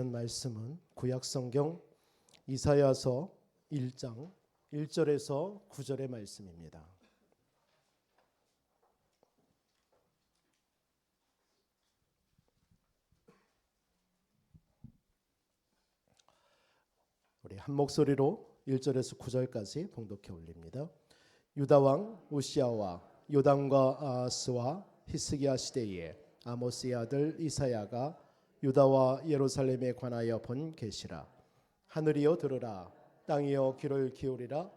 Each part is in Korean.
말씀은 구약성경 이사야서 1장 1절에서 9절의 말씀입니다. 우리 한 목소리로 1절에서 9절까지 봉독해 올립니다. 유다왕 우시야와 요담과 아하스와 히스기야 시대에 아모스의 아들 이사야가 유다와 예루살렘에 관하여 본 계시라. 하늘이여 들으라, 땅이여 귀를 기울이라.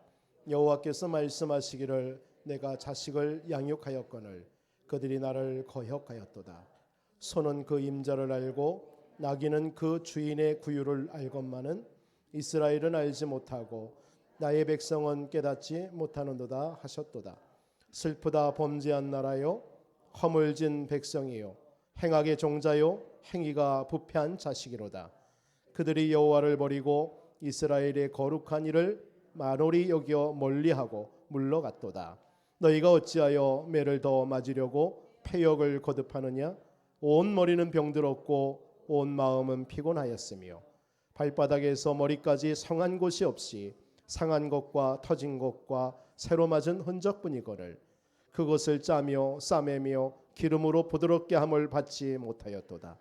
여호와께서 말씀하시기를 내가 자식을 양육하였거늘 그들이 나를 거역하였도다. 소는 그 임자를 알고 나귀는 그 주인의 구유를 알건만은 이스라엘은 알지 못하고 나의 백성은 깨닫지 못하는도다 하셨도다. 슬프다 범죄한 나라요, 허물진 백성이요, 행악의 종자요, 행위가 부패한 자식이로다. 그들이 여호와를 버리고 이스라엘의 거룩한 일을 만홀히 여겨 멀리하고 물러갔도다. 너희가 어찌하여 매를 더 맞으려고 패역을 거듭하느냐? 온 머리는 병들었고 온 마음은 피곤하였으며 발바닥에서 머리까지 성한 곳이 없이 상한 것과 터진 것과 새로 맞은 흔적뿐이거늘 그것을 짜며 싸매며 기름으로 부드럽게 함을 받지 못하였도다.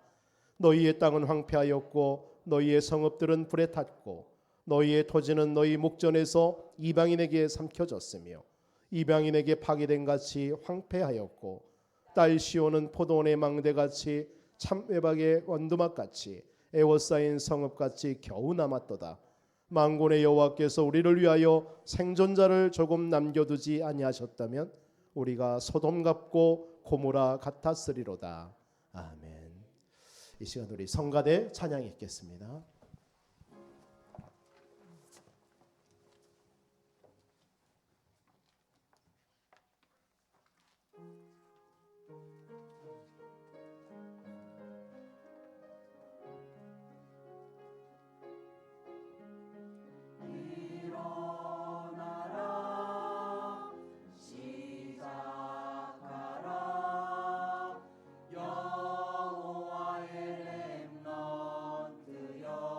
너희의 땅은 황폐하였고 너희의 성읍들은 불에 탔고 너희의 토지는 너희 목전에서 이방인에게 삼켜졌으며 이방인에게 파괴된 같이 황폐하였고 딸 시온은 포도원의 망대같이 참외박의 원두막같이 애워싸인 성읍같이 겨우 남았도다. 만군의 여호와께서 우리를 위하여 생존자를 조금 남겨두지 아니하셨다면 우리가 소돔 같고 고모라 같았으리로다. 아멘. 이 시간 우리 성가대 찬양이 있겠습니다. 여호와의 렘넌트여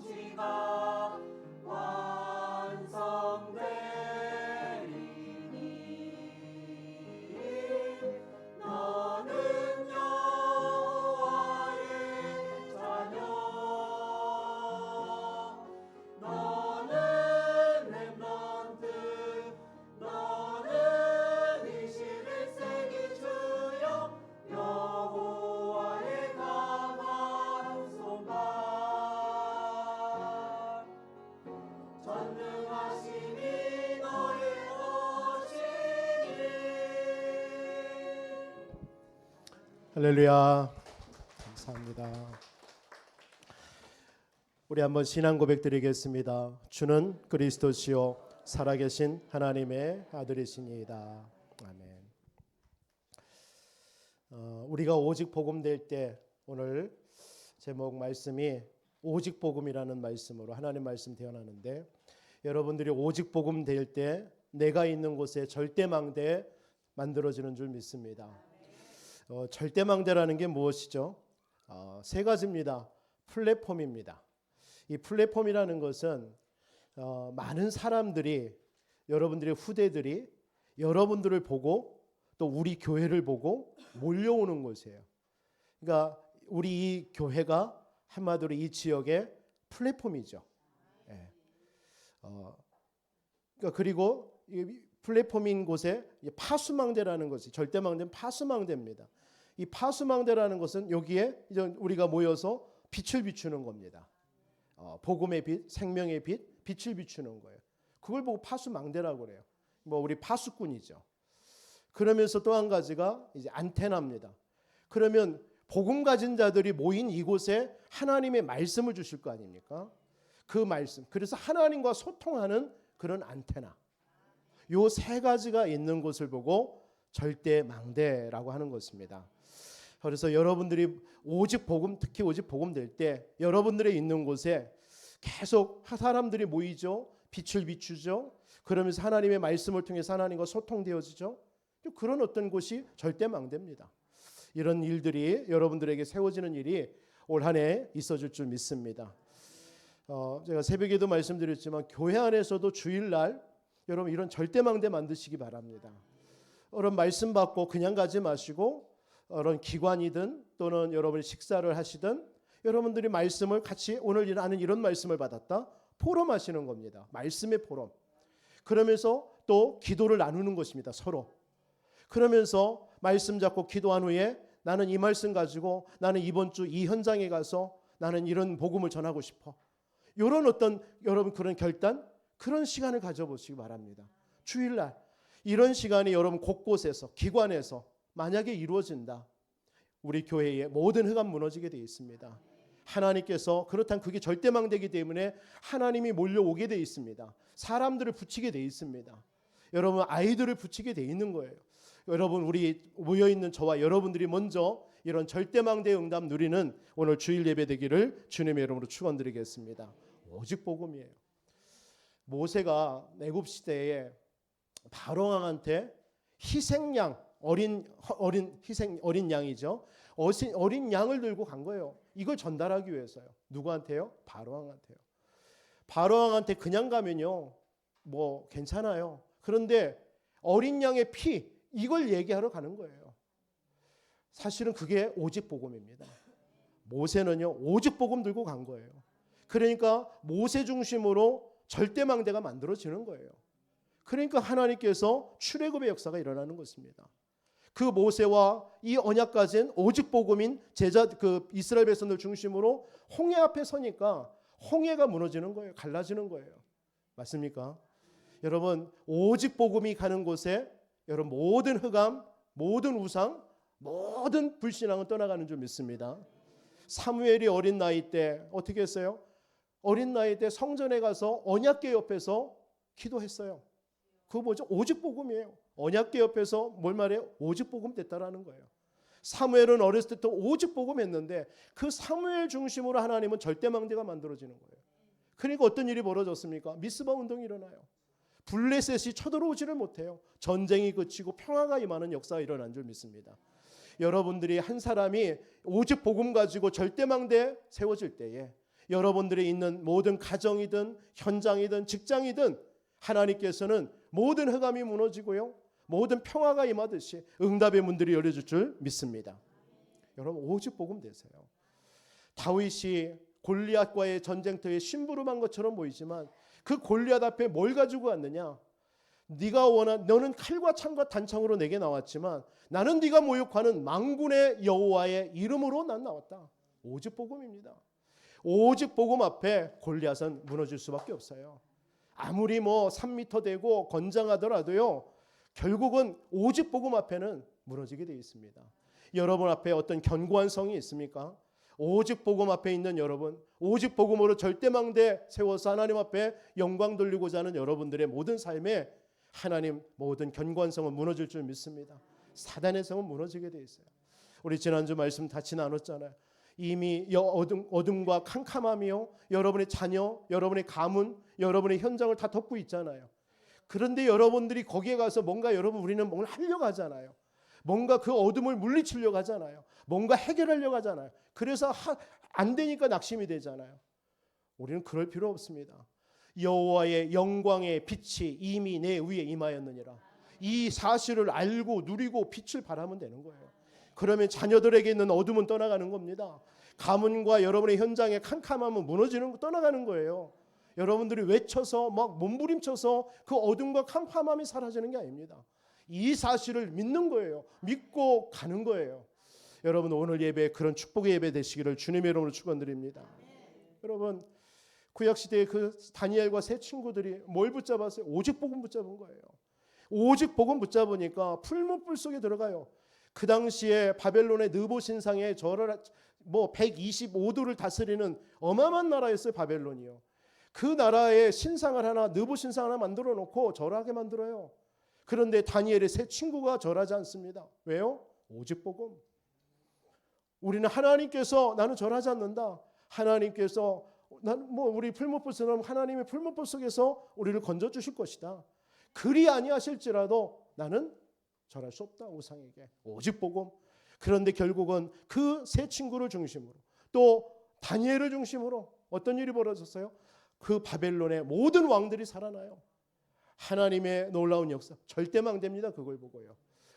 성취가 완성되리니 너는 여호와의 자녀 너는 렘넌트 너는 21세기 주여 여호와의 강한 손발 전능하심이 너의 것이니. 할렐루야. 감사합니다. 우리 한번 신앙 고백 드리겠습니다. 주는 그리스도시요 살아계신 하나님의 아들이시니이다. 아멘. 우리가 오직 복음 될 때, 오늘 제목 말씀이 오직 복음이라는 말씀으로 하나님 말씀 대언하는데, 여러분들이 오직 복음 될 때 내가 있는 곳에 절대망대 만들어지는 줄 믿습니다. 절대망대라는 게 무엇이죠? 세 가지입니다. 플랫폼입니다. 이 플랫폼이라는 것은 많은 사람들이, 여러분들의 후대들이 여러분들을 보고 또 우리 교회를 보고 몰려오는 곳이에요. 그러니까 우리 이 교회가 한마디로 이 지역의 플랫폼이죠. 예. 그러니까 그리고 이 플랫폼인 곳에 파수망대라는 것이, 절대망대는 파수망대입니다. 이 파수망대라는 것은 여기에 이제 우리가 모여서 빛을 비추는 겁니다. 복음의 빛, 생명의 빛, 빛을 비추는 거예요. 그걸 보고 파수망대라고 그래요. 뭐 우리 파수꾼이죠. 그러면서 또 한 가지가 이제 안테나입니다. 그러면 복음 가진 자들이 모인 이곳에 하나님의 말씀을 주실 거 아닙니까? 그 말씀. 그래서 하나님과 소통하는 그런 안테나. 요 세 가지가 있는 곳을 보고 절대망대라고 하는 것입니다. 그래서 여러분들이 오직 복음, 특히 오직 복음 될 때 여러분들이 있는 곳에 계속 사람들이 모이죠. 빛을 비추죠. 그러면서 하나님의 말씀을 통해서 하나님과 소통되어지죠. 그런 어떤 곳이 절대망대입니다. 이런 일들이 여러분들에게 세워지는 일이 올 한 해 있어질 줄 믿습니다. 제가 새벽에도 말씀드렸지만 교회 안에서도 주일날 여러분 이런 절대망대 만드시기 바랍니다. 여러분 말씀 받고 그냥 가지 마시고 이런 기관이든 또는 여러분이 식사를 하시든 여러분들이 말씀을 같이 오늘 나는 이런 말씀을 받았다. 포럼하시는 겁니다. 말씀의 포럼. 그러면서 또 기도를 나누는 것입니다. 서로. 그러면서 말씀 잡고 기도한 후에 나는 이 말씀 가지고 나는 이번 주 이 현장에 가서 나는 이런 복음을 전하고 싶어. 이런 어떤 여러분 그런 결단, 그런 시간을 가져보시기 바랍니다. 주일날 이런 시간이 여러분 곳곳에서 기관에서 만약에 이루어진다. 우리 교회의 모든 흑암 무너지게 되어 있습니다. 하나님께서 그렇다면 그게 절대망대이기 때문에 하나님이 몰려오게 되어 있습니다. 사람들을 붙이게 되어 있습니다. 여러분 아이들을 붙이게 되어 있는 거예요. 여러분 우리 모여있는 저와 여러분들이 먼저 이런 절대망대의 응답 누리는 오늘 주일 예배 되기를 주님의 이름으로 축원드리겠습니다. 오직 복음이에요. 모세가 애굽 시대에 바로왕한테 희생양 어린 양이죠. 어린 양을 들고 간 거예요. 이걸 전달하기 위해서요. 누구한테요? 바로왕한테요. 바로왕한테 그냥 가면요, 뭐 괜찮아요. 그런데 어린 양의 피 이걸 얘기하러 가는 거예요. 사실은 그게 오직 복음입니다. 모세는요 오직 복음 들고 간 거예요. 그러니까 모세 중심으로 절대망대가 만들어지는 거예요. 그러니까 하나님께서 출애굽의 역사가 일어나는 것입니다. 그 모세와 이 언약 가진 오직 복음인 제자 그 이스라엘 백성들 중심으로 홍해 앞에 서니까 홍해가 무너지는 거예요. 갈라지는 거예요. 맞습니까? 여러분 오직 복음이 가는 곳에 여러분 모든 흑암, 모든 우상, 모든 불신앙은 떠나가는 줄 믿습니다. 사무엘이 어린 나이 때 어떻게 했어요? 어린 나이 때 성전에 가서 언약궤 옆에서 기도했어요. 그거 뭐죠? 오직 복음이에요. 언약궤 옆에서 뭘 말해요? 오직 복음 됐다라는 거예요. 사무엘은 어렸을 때부터 오직 복음 했는데 그 사무엘 중심으로 하나님은 절대망대가 만들어지는 거예요. 그러니까 어떤 일이 벌어졌습니까? 미스바 운동이 일어나요. 블레셋이 쳐들어오지를 못해요. 전쟁이 그치고 평화가 임하는 역사가 일어난 줄 믿습니다. 여러분들이 한 사람이 오직 복음 가지고 절대망대 세워질 때에 여러분들이 있는 모든 가정이든 현장이든 직장이든 하나님께서는 모든 흑암이 무너지고요, 모든 평화가 임하듯이 응답의 문들이 열려질 줄 믿습니다. 여러분 오직 복음 되세요. 다윗이 골리앗과의 전쟁터에 심부름한 것처럼 보이지만 그 골리앗 앞에 뭘 가지고 왔느냐? 네가 원한, 너는 칼과 창과 단창으로 내게 나왔지만 나는 네가 모욕하는 만군의 여호와의 이름으로 난 나왔다. 오직 복음입니다. 오직 복음 앞에 골리앗은 무너질 수밖에 없어요. 아무리 3m 되고 건장하더라도요, 결국은 오직 복음 앞에는 무너지게 되어 있습니다. 여러분 앞에 어떤 견고한 성이 있습니까? 오직 복음 앞에 있는 여러분, 오직 복음으로 절대망대 세워서 하나님 앞에 영광 돌리고자 하는 여러분들의 모든 삶에 하나님 모든 견고한 성은 무너질 줄 믿습니다. 사단의 성은 무너지게 되어 있어요. 우리 지난주 말씀 같이 나눴잖아요. 이미 어둠과 캄캄함이요, 여러분의 자녀, 여러분의 가문, 여러분의 현장을 다 덮고 있잖아요. 그런데 여러분들이 거기에 가서 우리는 뭔가 하려고 하잖아요. 뭔가 그 어둠을 물리치려고 하잖아요. 뭔가 해결하려고 하잖아요. 그래서 안 되니까 낙심이 되잖아요. 우리는 그럴 필요 없습니다. 여호와의 영광의 빛이 이미 내 위에 임하였느니라. 이 사실을 알고 누리고 빛을 발하면 되는 거예요. 그러면 자녀들에게 있는 어둠은 떠나가는 겁니다. 가문과 여러분의 현장의 캄캄함은 떠나가는 거예요. 여러분들이 외쳐서 몸부림쳐서 그 어둠과 캄캄함이 사라지는 게 아닙니다. 이 사실을 믿는 거예요. 믿고 가는 거예요. 여러분 오늘 예배 그런 축복의 예배 되시기를 주님의 이름으로 축원드립니다. 여러분 구약시대의 그 다니엘과 세 친구들이 뭘 붙잡았어요? 오직 복음 붙잡은 거예요. 오직 복음 붙잡으니까 풀무불 속에 들어가요. 그 당시에 바벨론의 느보 신상에 절을 125도를 다스리는 어마어마한 나라였어요. 바벨론이요. 그 나라의 신상을 하나, 느보 신상 하나 만들어 놓고 절하게 만들어요. 그런데 다니엘의 세 친구가 절하지 않습니다. 왜요? 오직 복음. 우리는 하나님께서 나는 절하지 않는다. 하나님께서 우리 풀무불처럼 하나님의 풀무불 속에서 우리를 건져 주실 것이다. 그리 아니하실지라도 나는 절할 수 없다. 우상에게. 오직 복음. 그런데 결국은 그 세 친구를 중심으로 또 다니엘을 중심으로 어떤 일이 벌어졌어요? 그 바벨론의 모든 왕들이 살아나요. 하나님의 놀라운 역사. 절대망대입니다. 그걸 보고요.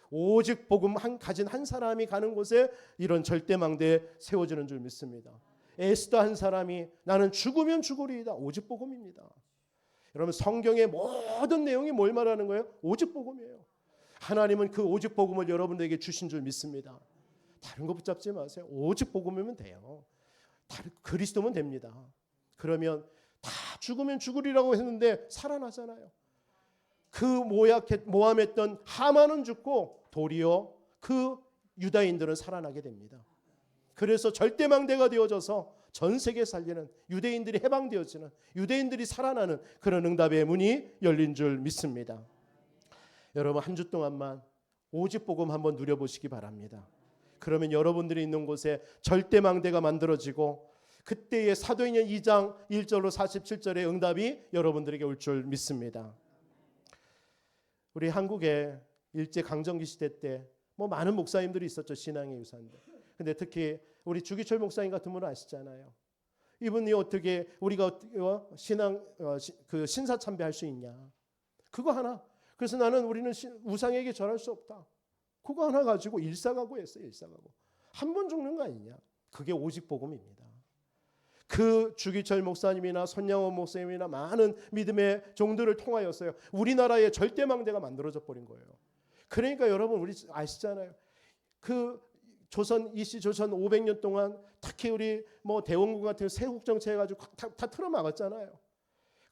오직 복음 가진 한 사람이 가는 곳에 이런 절대망대에 세워지는 줄 믿습니다. 에스더 한 사람이 나는 죽으면 죽으리이다. 오직 복음입니다. 여러분 성경의 모든 내용이 뭘 말하는 거예요? 오직 복음이에요. 하나님은 그 오직 복음을 여러분들에게 주신 줄 믿습니다. 다른 거 붙잡지 마세요. 오직 복음이면 돼요. 그리스도면 됩니다. 그러면 다 죽으면 죽으리라고 했는데 살아나잖아요. 그 모함했던 하만은 죽고 도리어 그 유다인들은 살아나게 됩니다. 그래서 절대망대가 되어져서 전 세계에 살리는 유대인들이 해방되어지는 유대인들이 살아나는 그런 응답의 문이 열린 줄 믿습니다. 여러분 한 주 동안만 오직 복음 한번 누려보시기 바랍니다. 그러면 여러분들이 있는 곳에 절대망대가 만들어지고 그때의 사도행전 2장 1절로 47절의 응답이 여러분들에게 올 줄 믿습니다. 우리 한국에 일제강점기 시대 때 많은 목사님들이 있었죠. 신앙의 유산들. 근데 특히 우리 주기철 목사님 같은 분은 아시잖아요. 이분이 어떻게 우리가 신사 참배할 수 있냐? 그거 하나. 그래서 우리는 우상에게 절할 수 없다. 그거 하나 가지고 일사가고 했어요. 일사가고. 한 번 죽는 거 아니냐? 그게 오직 복음입니다. 그 주기철 목사님이나 손양원 목사님이나 많은 믿음의 종들을 통하였어요. 우리나라에 절대망대가 만들어져 버린 거예요. 그러니까 여러분 우리 아시잖아요. 그 이시 조선 500년 동안 특히 우리 대원군 같은 세국 정책 해가지고 다 틀어막았잖아요.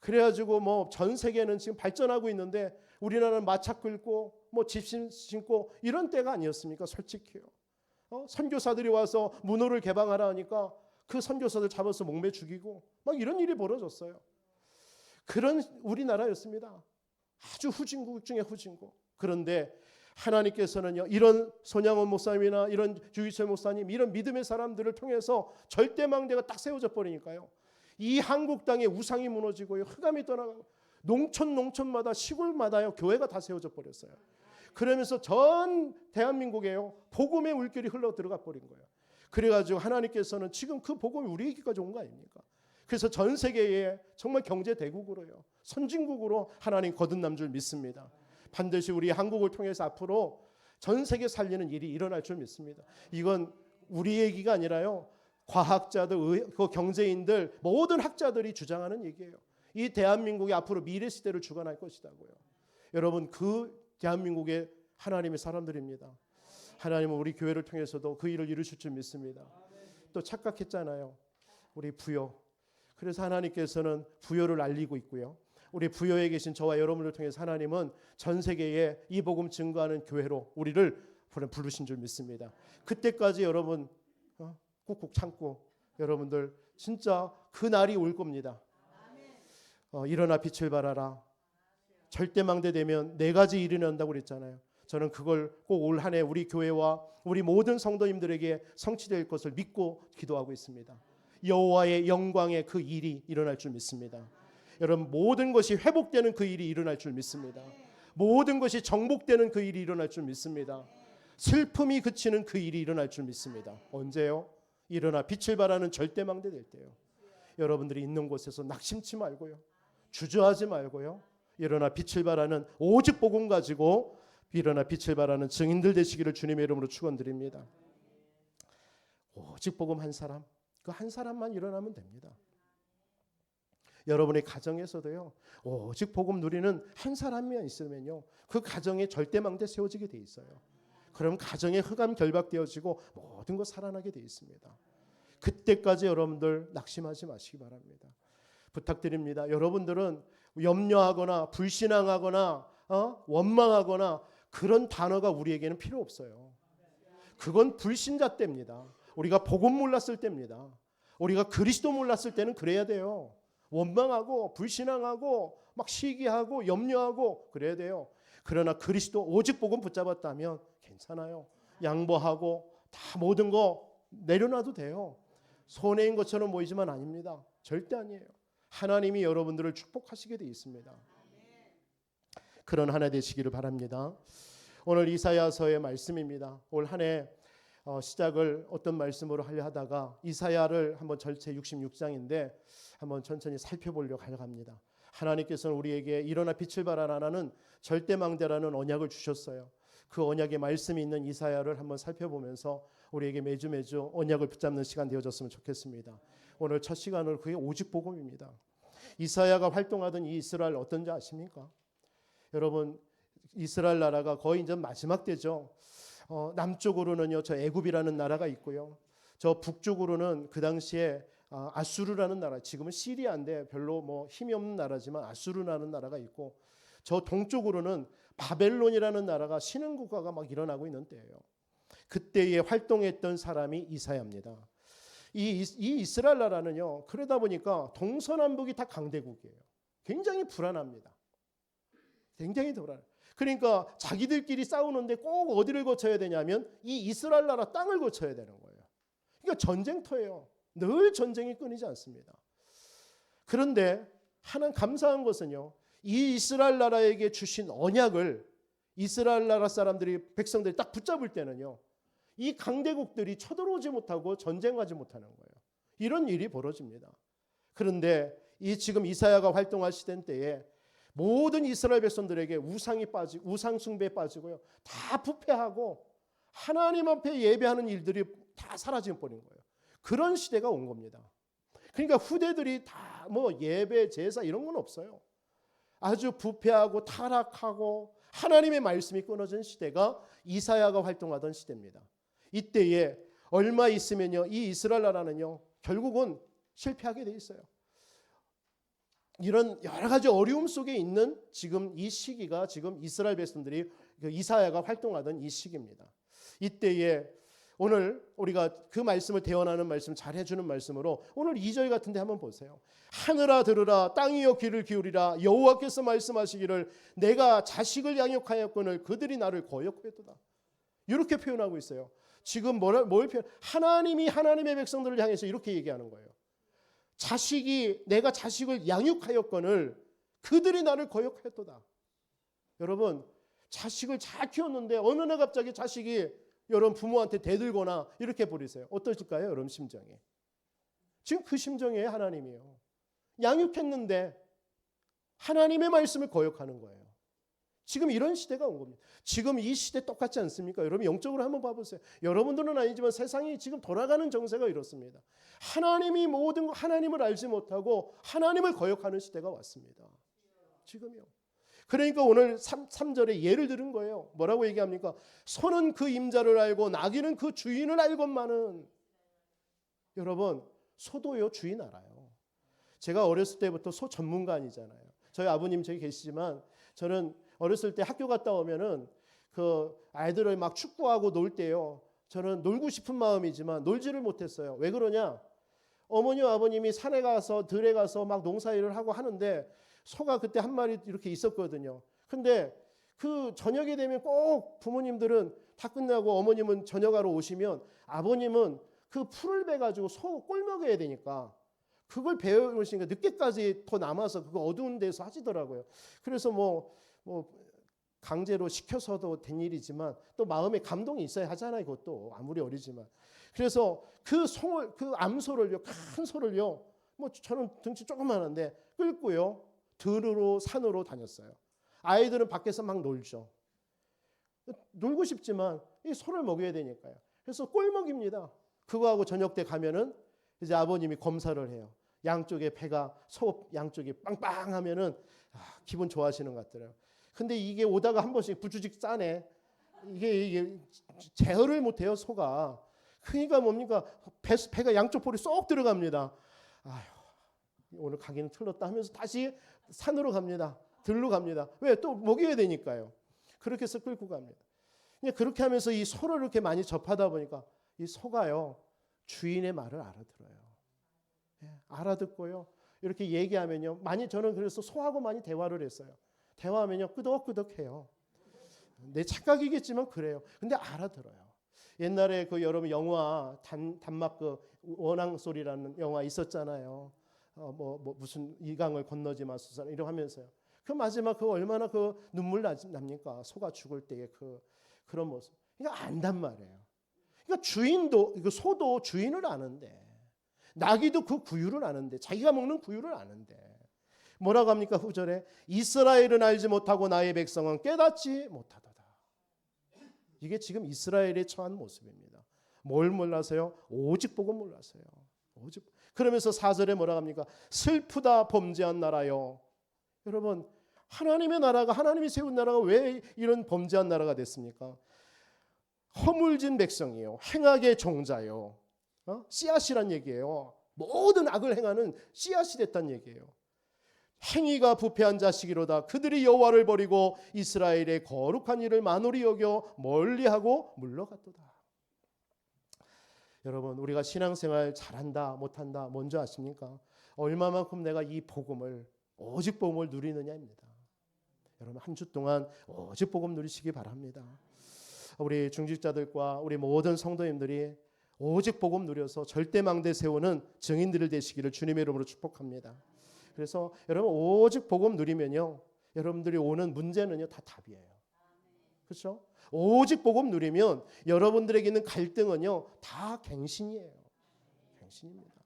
그래가지고 전 세계는 지금 발전하고 있는데 우리나라는 마차 끌고 집 심고 이런 때가 아니었습니까? 솔직히요. 선교사들이 와서 문호를 개방하라 하니까 그 선교사들 잡아서 목매 죽이고 이런 일이 벌어졌어요. 그런 우리나라였습니다. 아주 후진국 중에 후진국. 그런데 하나님께서는요 이런 손양원 목사님이나 이런 주기철 목사님 이런 믿음의 사람들을 통해서 절대망대가 딱 세워져 버리니까요. 이 한국 땅에 우상이 무너지고요. 흑암이 떠나가고 농촌마다 시골마다요 교회가 다 세워져 버렸어요. 그러면서 전 대한민국에요 복음의 물결이 흘러 들어가 버린 거예요. 그래가지고 하나님께서는 지금 그 복음이 우리에게까지 온 거 아닙니까? 그래서 전 세계에 정말 경제 대국으로요, 선진국으로 하나님 거듭남 줄 믿습니다. 반드시 우리 한국을 통해서 앞으로 전 세계 살리는 일이 일어날 줄 믿습니다. 이건 우리 얘기가 아니라요, 과학자들, 그 경제인들, 모든 학자들이 주장하는 얘기예요. 이 대한민국이 앞으로 미래 시대를 주관할 것이라고요. 여러분, 그 대한민국의 하나님의 사람들입니다. 하나님은 우리 교회를 통해서도 그 일을 이루실 줄 믿습니다. 또 착각했잖아요, 우리 부요. 그래서 하나님께서는 부요를 알리고 있고요, 우리 부요에 계신 저와 여러분을 통해서 하나님은 전 세계에 이 복음 증거하는 교회로 우리를 부르신 줄 믿습니다. 그때까지 여러분 꾹꾹 참고, 여러분들 진짜 그 날이 올 겁니다. 일어나 빛을 발하라. 절대망대 되면 네 가지 일이 난다고 그랬잖아요. 저는 그걸 꼭 올 한 해 우리 교회와 우리 모든 성도님들에게 성취될 것을 믿고 기도하고 있습니다. 여호와의 영광의 그 일이 일어날 줄 믿습니다. 여러분, 모든 것이 회복되는 그 일이 일어날 줄 믿습니다. 모든 것이 정복되는 그 일이 일어날 줄 믿습니다. 슬픔이 그치는 그 일이 일어날 줄 믿습니다. 언제요? 일어나 빛을 발하는 절대망대 될 때요. 여러분들이 있는 곳에서 낙심치 말고요, 주저하지 말고요, 일어나 빛을 발하는 오직 복음 가지고 일어나 빛을 발하는 증인들 되시기를 주님의 이름으로 축원드립니다. 오직 복음 한 사람, 그 한 사람만 일어나면 됩니다. 여러분의 가정에서도요, 오직 복음 누리는 한 사람이 있으면요, 그 가정에 절대망대 세워지게 돼 있어요. 그럼 가정의 흑암 결박되어지고 모든 것 살아나게 돼 있습니다. 그때까지 여러분들 낙심하지 마시기 바랍니다. 부탁드립니다. 여러분들은 염려하거나 불신앙하거나 원망하거나 그런 단어가 우리에게는 필요 없어요. 그건 불신자 때입니다. 우리가 복음 몰랐을 때입니다. 우리가 그리스도 몰랐을 때는 그래야 돼요. 원망하고 불신앙하고 막 시기하고 염려하고 그래야 돼요. 그러나 그리스도 오직 복음 붙잡았다면 괜찮아요. 양보하고 다 모든 거 내려놔도 돼요. 손해인 것처럼 보이지만 아닙니다. 절대 아니에요. 하나님이 여러분들을 축복하시게 되어 있습니다. 그런 한 해 되시기를 바랍니다. 오늘 이사야서의 말씀입니다. 올 한 해 시작을 어떤 말씀으로 하려 하다가 이사야를 한번 전체 66장인데 한번 천천히 살펴보려고 합니다. 하나님께서는 우리에게 일어나 빛을 발하라는 절대망대라는 언약을 주셨어요. 그 언약의 말씀이 있는 이사야를 한번 살펴보면서 우리에게 매주 언약을 붙잡는 시간 되어졌으면 좋겠습니다. 오늘 첫 시간은 그게 오직 복음입니다. 이사야가 활동하던 이 이스라엘 어떤지 아십니까? 여러분, 이스라엘 나라가 거의 이제 마지막 때죠. 남쪽으로는요, 저 애굽이라는 나라가 있고요, 저 북쪽으로는 그 당시에 아수르라는 나라, 지금은 시리아인데 별로 뭐 힘이 없는 나라지만 아수르라는 나라가 있고, 저 동쪽으로는 바벨론이라는 나라가 신흥국가가 막 일어나고 있는 때예요. 그때에 활동했던 사람이 이사야입니다. 이 이스라엘 나라는요, 그러다 보니까 동서남북이 다 강대국이에요. 굉장히 불안합니다. 굉장히 불안해요. 그러니까 자기들끼리 싸우는데 꼭 어디를 거쳐야 되냐면 이 이스라엘 나라 땅을 거쳐야 되는 거예요. 그러니까 전쟁터예요. 늘 전쟁이 끊이지 않습니다. 그런데 하나님 감사한 것은요, 이 이스라엘 나라에게 주신 언약을 이스라엘 나라 사람들이, 백성들이 딱 붙잡을 때는요, 이 강대국들이 쳐들어오지 못하고 전쟁하지 못하는 거예요. 이런 일이 벌어집니다. 그런데 이 지금 이사야가 활동하시던 때에 모든 이스라엘 백성들에게 우상 숭배에 빠지고요, 다 부패하고 하나님 앞에 예배하는 일들이 다 사라져 버린 거예요. 그런 시대가 온 겁니다. 그러니까 후대들이 다 뭐 예배, 제사 이런 건 없어요. 아주 부패하고 타락하고 하나님의 말씀이 끊어진 시대가 이사야가 활동하던 시대입니다. 이때에 얼마 있으면요, 이 이스라엘 나라는요, 결국은 실패하게 돼 있어요. 이런 여러 가지 어려움 속에 있는 지금 이 시기가 지금 이스라엘 백성들이 이사야가 활동하던 이 시기입니다. 이때에 오늘 우리가 그 말씀을 대언하는 말씀, 잘 해주는 말씀으로 오늘 2절 같은데 한번 보세요. 하늘아 들으라, 땅이여 귀를 기울이라, 여호와께서 말씀하시기를 내가 자식을 양육하였거늘 그들이 나를 거역하였도다. 이렇게 표현하고 있어요. 지금 뭘 표현? 하나님이 하나님의 백성들을 향해서 이렇게 얘기하는 거예요. 내가 자식을 양육하였거늘 그들이 나를 거역하였도다. 여러분, 자식을 잘 키웠는데 어느 날 갑자기 자식이 여러분 부모한테 대들거나 이렇게 버리세요. 어떠실까요? 여러분 심정이. 지금 그 심정이에요. 하나님이요. 양육했는데 하나님의 말씀을 거역하는 거예요. 지금 이런 시대가 온 겁니다. 지금 이 시대 똑같지 않습니까? 여러분 영적으로 한번 봐보세요. 여러분들은 아니지만 세상이 지금 돌아가는 정세가 이렇습니다. 하나님이 모든 하나님을 알지 못하고 하나님을 거역하는 시대가 왔습니다. 지금요. 그러니까 오늘 3절에 예를 들은 거예요. 뭐라고 얘기합니까? 소는 그 임자를 알고 나귀는 그 주인을 알건만은. 여러분 소도요 주인 알아요. 제가 어렸을 때부터 소 전문가 아니잖아요. 저희 아버님 저기 계시지만 저는 어렸을 때 학교 갔다 오면은 그 아이들을 막 축구하고 놀 때요. 저는 놀고 싶은 마음이지만 놀지를 못했어요. 왜 그러냐? 어머니와 아버님이 산에 가서 들에 가서 막 농사일을 하고 하는데 소가 그때 한 마리 이렇게 있었거든요. 근데 그 저녁이 되면 꼭 부모님들은 다 끝나고 어머님은 저녁하러 오시면 아버님은 그 풀을 베가지고 소 꼴 먹여야 되니까 그걸 배우시니까 늦게까지 더 남아서 그거 어두운 데서 하시더라고요. 그래서 뭐 강제로 시켜서도 된 일이지만 또 마음에 감동이 있어야 하잖아요. 그것도 아무리 어리지만. 그래서 그 소를 그 암소를요, 큰 소를요, 뭐 저는 등치 조그만한데 끌고요 들으로 산으로 다녔어요. 아이들은 밖에서 막 놀죠. 놀고 싶지만 이 소를 먹여야 되니까요. 그래서 꼴 먹입니다. 그거하고 저녁 때 가면은 이제 아버님이 검사를 해요. 양쪽에 배가 소 양쪽이 빵빵하면은 기분 좋아하시는 것 같더라고요. 근데 이게 오다가 한 번씩 부주직 싸네. 이게 제어를 못해요 소가. 그러니까 뭡니까 배가 양쪽 볼이 쏙 들어갑니다. 아휴 오늘 가기는 틀렸다 하면서 다시 산으로 갑니다. 들로 갑니다. 왜? 또 먹여야 되니까요. 그렇게 해서 끌고 갑니다. 그렇게 하면서 이 소를 이렇게 많이 접하다 보니까 이 소가요 주인의 말을 알아들어요. 알아듣고요 이렇게 얘기하면요 많이 저는 그래서 소하고 많이 대화를 했어요. 대화하면요 끄덕끄덕해요. 내 착각이겠지만 그래요. 근데 알아들어요. 옛날에 그 여러분 영화 단막 원앙 소리라는 영화 있었잖아요. 무슨 이강을 건너지 마소서 이러 하면서요. 그 마지막 그 얼마나 그 눈물 납니까? 소가 죽을 때의 그런 모습. 그러니까 안단 말이에요. 그러니까 소도 주인을 아는데 나귀도 그 구유를 아는데 자기가 먹는 구유를 아는데 뭐라고 합니까? 후절에 이스라엘은 알지 못하고 나의 백성은 깨닫지 못하도다. 이게 지금 이스라엘에 처한 모습입니다. 뭘 몰라서요? 오직 복음 몰라서요. 오직. 그러면서 4절에 뭐라고 합니까? 슬프다 범죄한 나라요. 여러분 하나님의 나라가 하나님이 세운 나라가 왜 이런 범죄한 나라가 됐습니까? 허물진 백성이요. 행악의 종자요. 씨앗이란 얘기예요. 모든 악을 행하는 씨앗이 됐다는 얘기예요. 행위가 부패한 자식이로다. 그들이 여호와를 버리고 이스라엘의 거룩한 일을 만홀히 여겨 멀리하고 물러갔도다. 여러분 우리가 신앙생활 잘한다 못한다 뭔지 아십니까? 얼마만큼 내가 이 복음을 오직 복음을 누리느냐입니다. 여러분 한 주 동안 오직 복음 누리시기 바랍니다. 우리 중직자들과 우리 모든 성도님들이 오직 복음 누려서 절대망대 세우는 증인들을 되시기를 주님의 이름으로 축복합니다. 그래서 여러분 오직 복음 누리면요 여러분들이 오는 문제는요 다 답이에요. 그렇죠? 오직 복음 누리면 여러분들에게 있는 갈등은요 다 갱신이에요. 갱신입니다.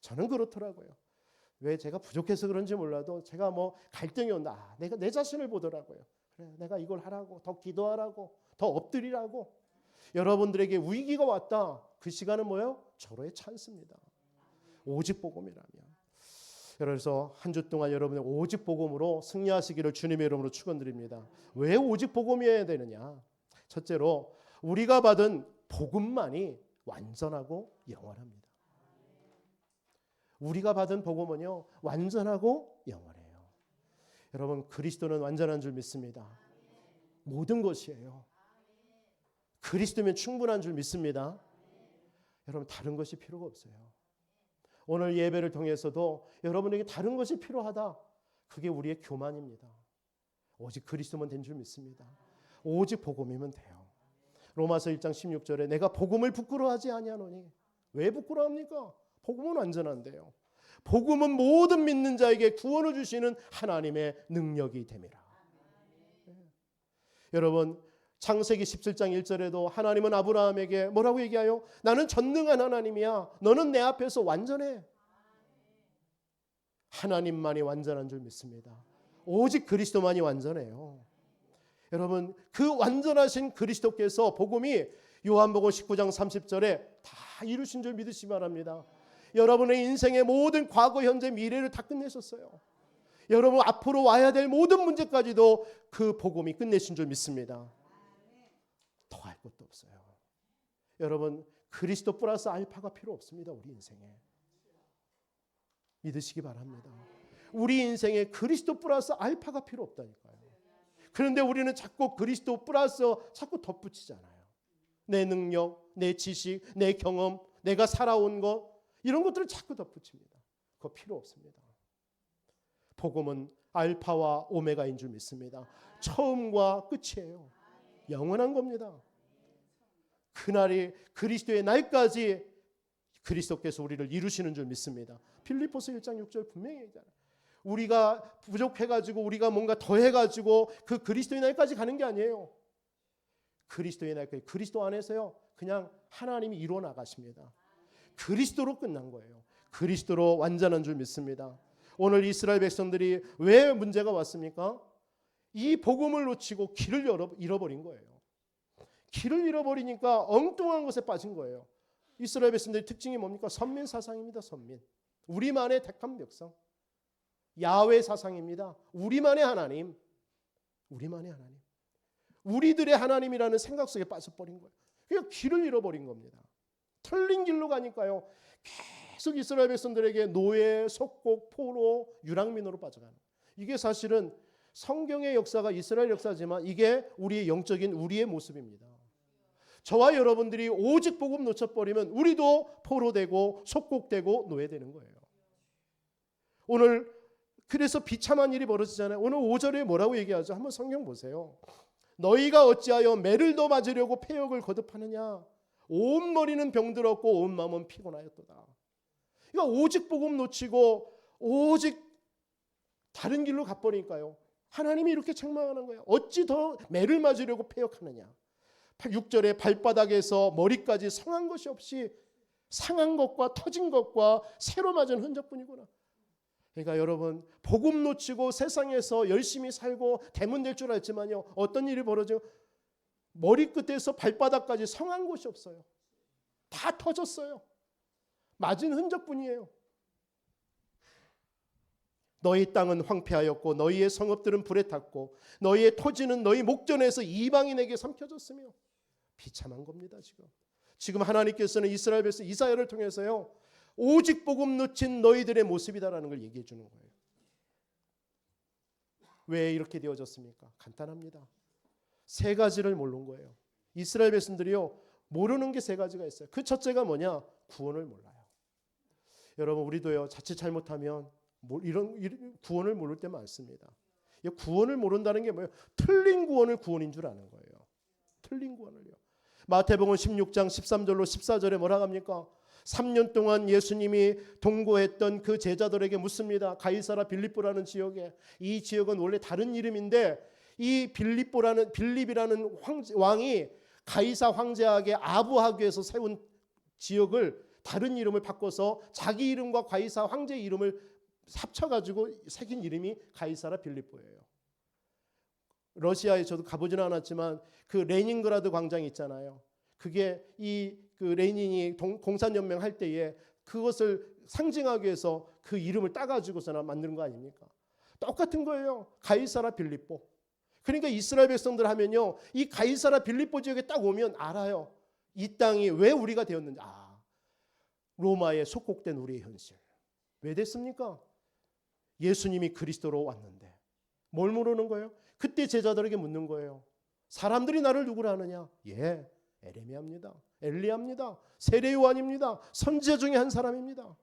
저는 그렇더라고요. 왜 제가 부족해서 그런지 몰라도 제가 뭐 갈등이 온다. 내가 내 자신을 보더라고요. 그래, 내가 이걸 하라고 더 기도하라고 더 엎드리라고. 여러분들에게 위기가 왔다. 그 시간은 뭐예요? 절호의 찬스입니다. 오직 복음이라면. 그래서 한 주 동안 여러분의 오직 복음으로 승리하시기를 주님의 이름으로 축원드립니다. 왜 오직 복음이어야 되느냐? 첫째로 우리가 받은 복음만이 완전하고 영원합니다. 우리가 받은 복음은요 완전하고 영원해요. 여러분 그리스도는 완전한 줄 믿습니다. 모든 것이에요. 그리스도면 충분한 줄 믿습니다. 여러분 다른 것이 필요가 없어요. 오늘 예배를 통해서도 여러분에게 다른 것이 필요하다. 그게 우리의 교만입니다. 오직 그리스도만 된 줄 믿습니다. 오직 복음이면 돼요. 로마서 1장 16절에 내가 복음을 부끄러워하지 아니하노니. 왜 부끄러워합니까? 복음은 완전한데요. 복음은 모든 믿는 자에게 구원을 주시는 하나님의 능력이 됨이라. 여러분 창세기 17장 1절에도 하나님은 아브라함에게 뭐라고 얘기해요? 나는 전능한 하나님이야. 너는 내 앞에서 완전해. 하나님만이 완전한 줄 믿습니다. 오직 그리스도만이 완전해요. 여러분, 그 완전하신 그리스도께서 복음이 요한복음 19장 30절에 다 이루신 줄 믿으시기 바랍니다. 여러분의 인생의 모든 과거, 현재, 미래를 다 끝내셨어요. 여러분 앞으로 와야 될 모든 문제까지도 그 복음이 끝내신 줄 믿습니다. 더 할 것도 없어요. 여러분, 그리스도 플러스 알파가 필요 없습니다. 우리 인생에. 믿으시기 바랍니다. 우리 인생에 그리스도 플러스 알파가 필요 없다니까요. 그런데 우리는 자꾸 그리스도 플러스 자꾸 덧붙이잖아요. 내 능력, 내 지식, 내 경험, 내가 살아온 것, 이런 것들을 자꾸 덧붙입니다. 그거 필요 없습니다. 복음은 알파와 오메가인 줄 믿습니다. 처음과 끝이에요. 영원한 겁니다. 그날이 그리스도의 날까지 그리스도께서 우리를 이루시는 줄 믿습니다. 필리포스 1장 6절 분명히 얘기하잖아요. 우리가 부족해가지고 우리가 뭔가 더해가지고 그 그리스도의 날까지 가는 게 아니에요. 그리스도의 날까지 그리스도 안에서요 그냥 하나님이 이루어 나가십니다. 그리스도로 끝난 거예요. 그리스도로 완전한 줄 믿습니다. 오늘 이스라엘 백성들이 왜 문제가 왔습니까? 이 복음을 놓치고 길을 잃어버린 거예요. 길을 잃어버리니까 엉뚱한 것에 빠진 거예요. 이스라엘 백성들의 특징이 뭡니까? 선민 사상입니다. 선민. 우리만의 택한 백성. 야훼 사상입니다. 우리만의 하나님. 우리만의 하나님. 우리들의 하나님이라는 생각 속에 빠져버린 거예요. 그냥 길을 잃어버린 겁니다. 틀린 길로 가니까요. 계속 이스라엘 백성들에게 노예, 속국, 포로, 유랑민으로 빠져가는 거예요. 이게 사실은 성경의 역사가 이스라엘 역사지만 이게 우리의 영적인 우리의 모습입니다. 저와 여러분들이 오직 복음 놓쳐버리면 우리도 포로되고 속국되고 노예되는 거예요. 오늘 그래서 비참한 일이 벌어지잖아요. 오늘 5절에 뭐라고 얘기하죠? 한번 성경 보세요. 너희가 어찌하여 매를 더 맞으려고 패역을 거듭하느냐? 온 머리는 병들었고 온 마음은 피곤하였도다. 그러니까 오직 복음 놓치고 오직 다른 길로 가버리니까요. 하나님이 이렇게 책망하는 거예요. 어찌 더 매를 맞으려고 패역하느냐? 6절에 발바닥에서 머리까지 상한 것이 없이 상한 것과 터진 것과 새로 맞은 흔적뿐이구나. 그러니까 여러분 복음 놓치고 세상에서 열심히 살고 대문될 줄 알지만요. 어떤 일이 벌어져요? 머리끝에서 발바닥까지 상한 곳이 없어요. 다 터졌어요. 맞은 흔적뿐이에요. 너희 땅은 황폐하였고 너희의 성읍들은 불에 탔고 너희의 토지는 너희 목전에서 이방인에게 삼켜졌으며 비참한 겁니다. 지금 하나님께서는 이스라엘 백성 이사야를 통해서요. 오직 복음 놓친 너희들의 모습이다라는 걸 얘기해 주는 거예요. 왜 이렇게 되어졌습니까? 간단합니다. 세 가지를 모르는 거예요. 이스라엘 백성들이요. 모르는 게 세 가지가 있어요. 그 첫째가 뭐냐? 구원을 몰라요. 여러분 우리도요. 자칫 잘못하면 이런 구원을 모를 때 많습니다. 구원을 모른다는 게 뭐예요? 틀린 구원을 구원인 줄 아는 거예요. 틀린 구원을요. 마태복음 16장 13절로 14절에 뭐라고 합니까? 3년 동안 예수님이 동거했던 그 제자들에게 묻습니다. 가이사라 빌립보라는 지역에, 이 지역은 원래 다른 이름인데 이 빌립이라는 왕이 가이사 황제에게 아부하기 위해서 세운 지역을 다른 이름을 바꿔서 자기 이름과 가이사 황제의 이름을 합쳐가지고 새긴 이름이 가이사라 빌립보예요. 러시아에 저도 가보지는 않았지만 그 레닌그라드 광장 있잖아요. 그게 그 레닌이 공산연맹 할 때에 그것을 상징하기 위해서 그 이름을 따가지고서나 만드는 거 아닙니까? 똑같은 거예요. 가이사라 빌립보. 그러니까 이스라엘 백성들 하면요. 이 가이사라 빌립보 지역에 딱 오면 알아요. 이 땅이 왜 우리가 되었는지. 로마에 속국된 우리의 현실. 왜 됐습니까? 예수님이 그리스도로 왔는데. 뭘 모르는 거예요? 그때 제자들에게 묻는 거예요. 사람들이 나를 누구라 하느냐? 에레미야입니다. 엘리야입니다. 세례 요한입니다. 선지자 중에 한 사람입니다.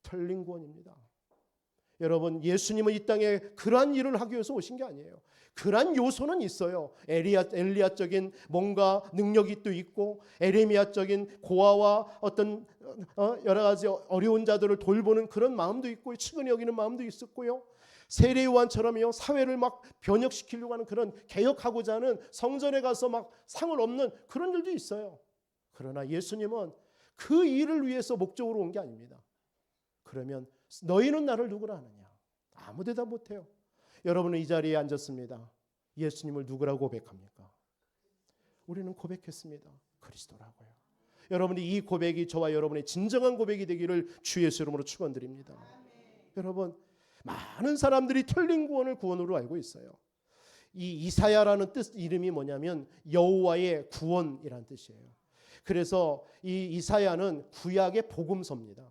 틀린 구원입니다. 여러분 예수님은 이 땅에 그러한 일을 하기 위해서 오신 게 아니에요. 그러한 요소는 있어요. 엘리야적인 뭔가 능력이 또 있고 에레미야적인 고아와 어떤 여러 가지 어려운 자들을 돌보는 그런 마음도 있고 측은히 여기는 마음도 있었고요. 세례 요한처럼요 사회를 막 변혁시키려고 하는 그런 개혁하고자 하는 성전에 가서 막 상을 얻는 그런 일도 있어요. 그러나 예수님은 그 일을 위해서 목적으로 온 게 아닙니다. 그러면 너희는 나를 누구라 하느냐? 아무 대답 못해요. 여러분은 이 자리에 앉았습니다. 예수님을 누구라고 고백합니까? 우리는 고백했습니다. 그리스도라고요. 여러분이 이 고백이 저와 여러분의 진정한 고백이 되기를 주 예수 이름으로 축원드립니다. 여러분, 많은 사람들이 틀린 구원을 구원으로 알고 있어요. 이 이사야라는 뜻 이름이 뭐냐면 여호와의 구원이라는 뜻이에요. 그래서 이 이사야는 구약의 복음서입니다.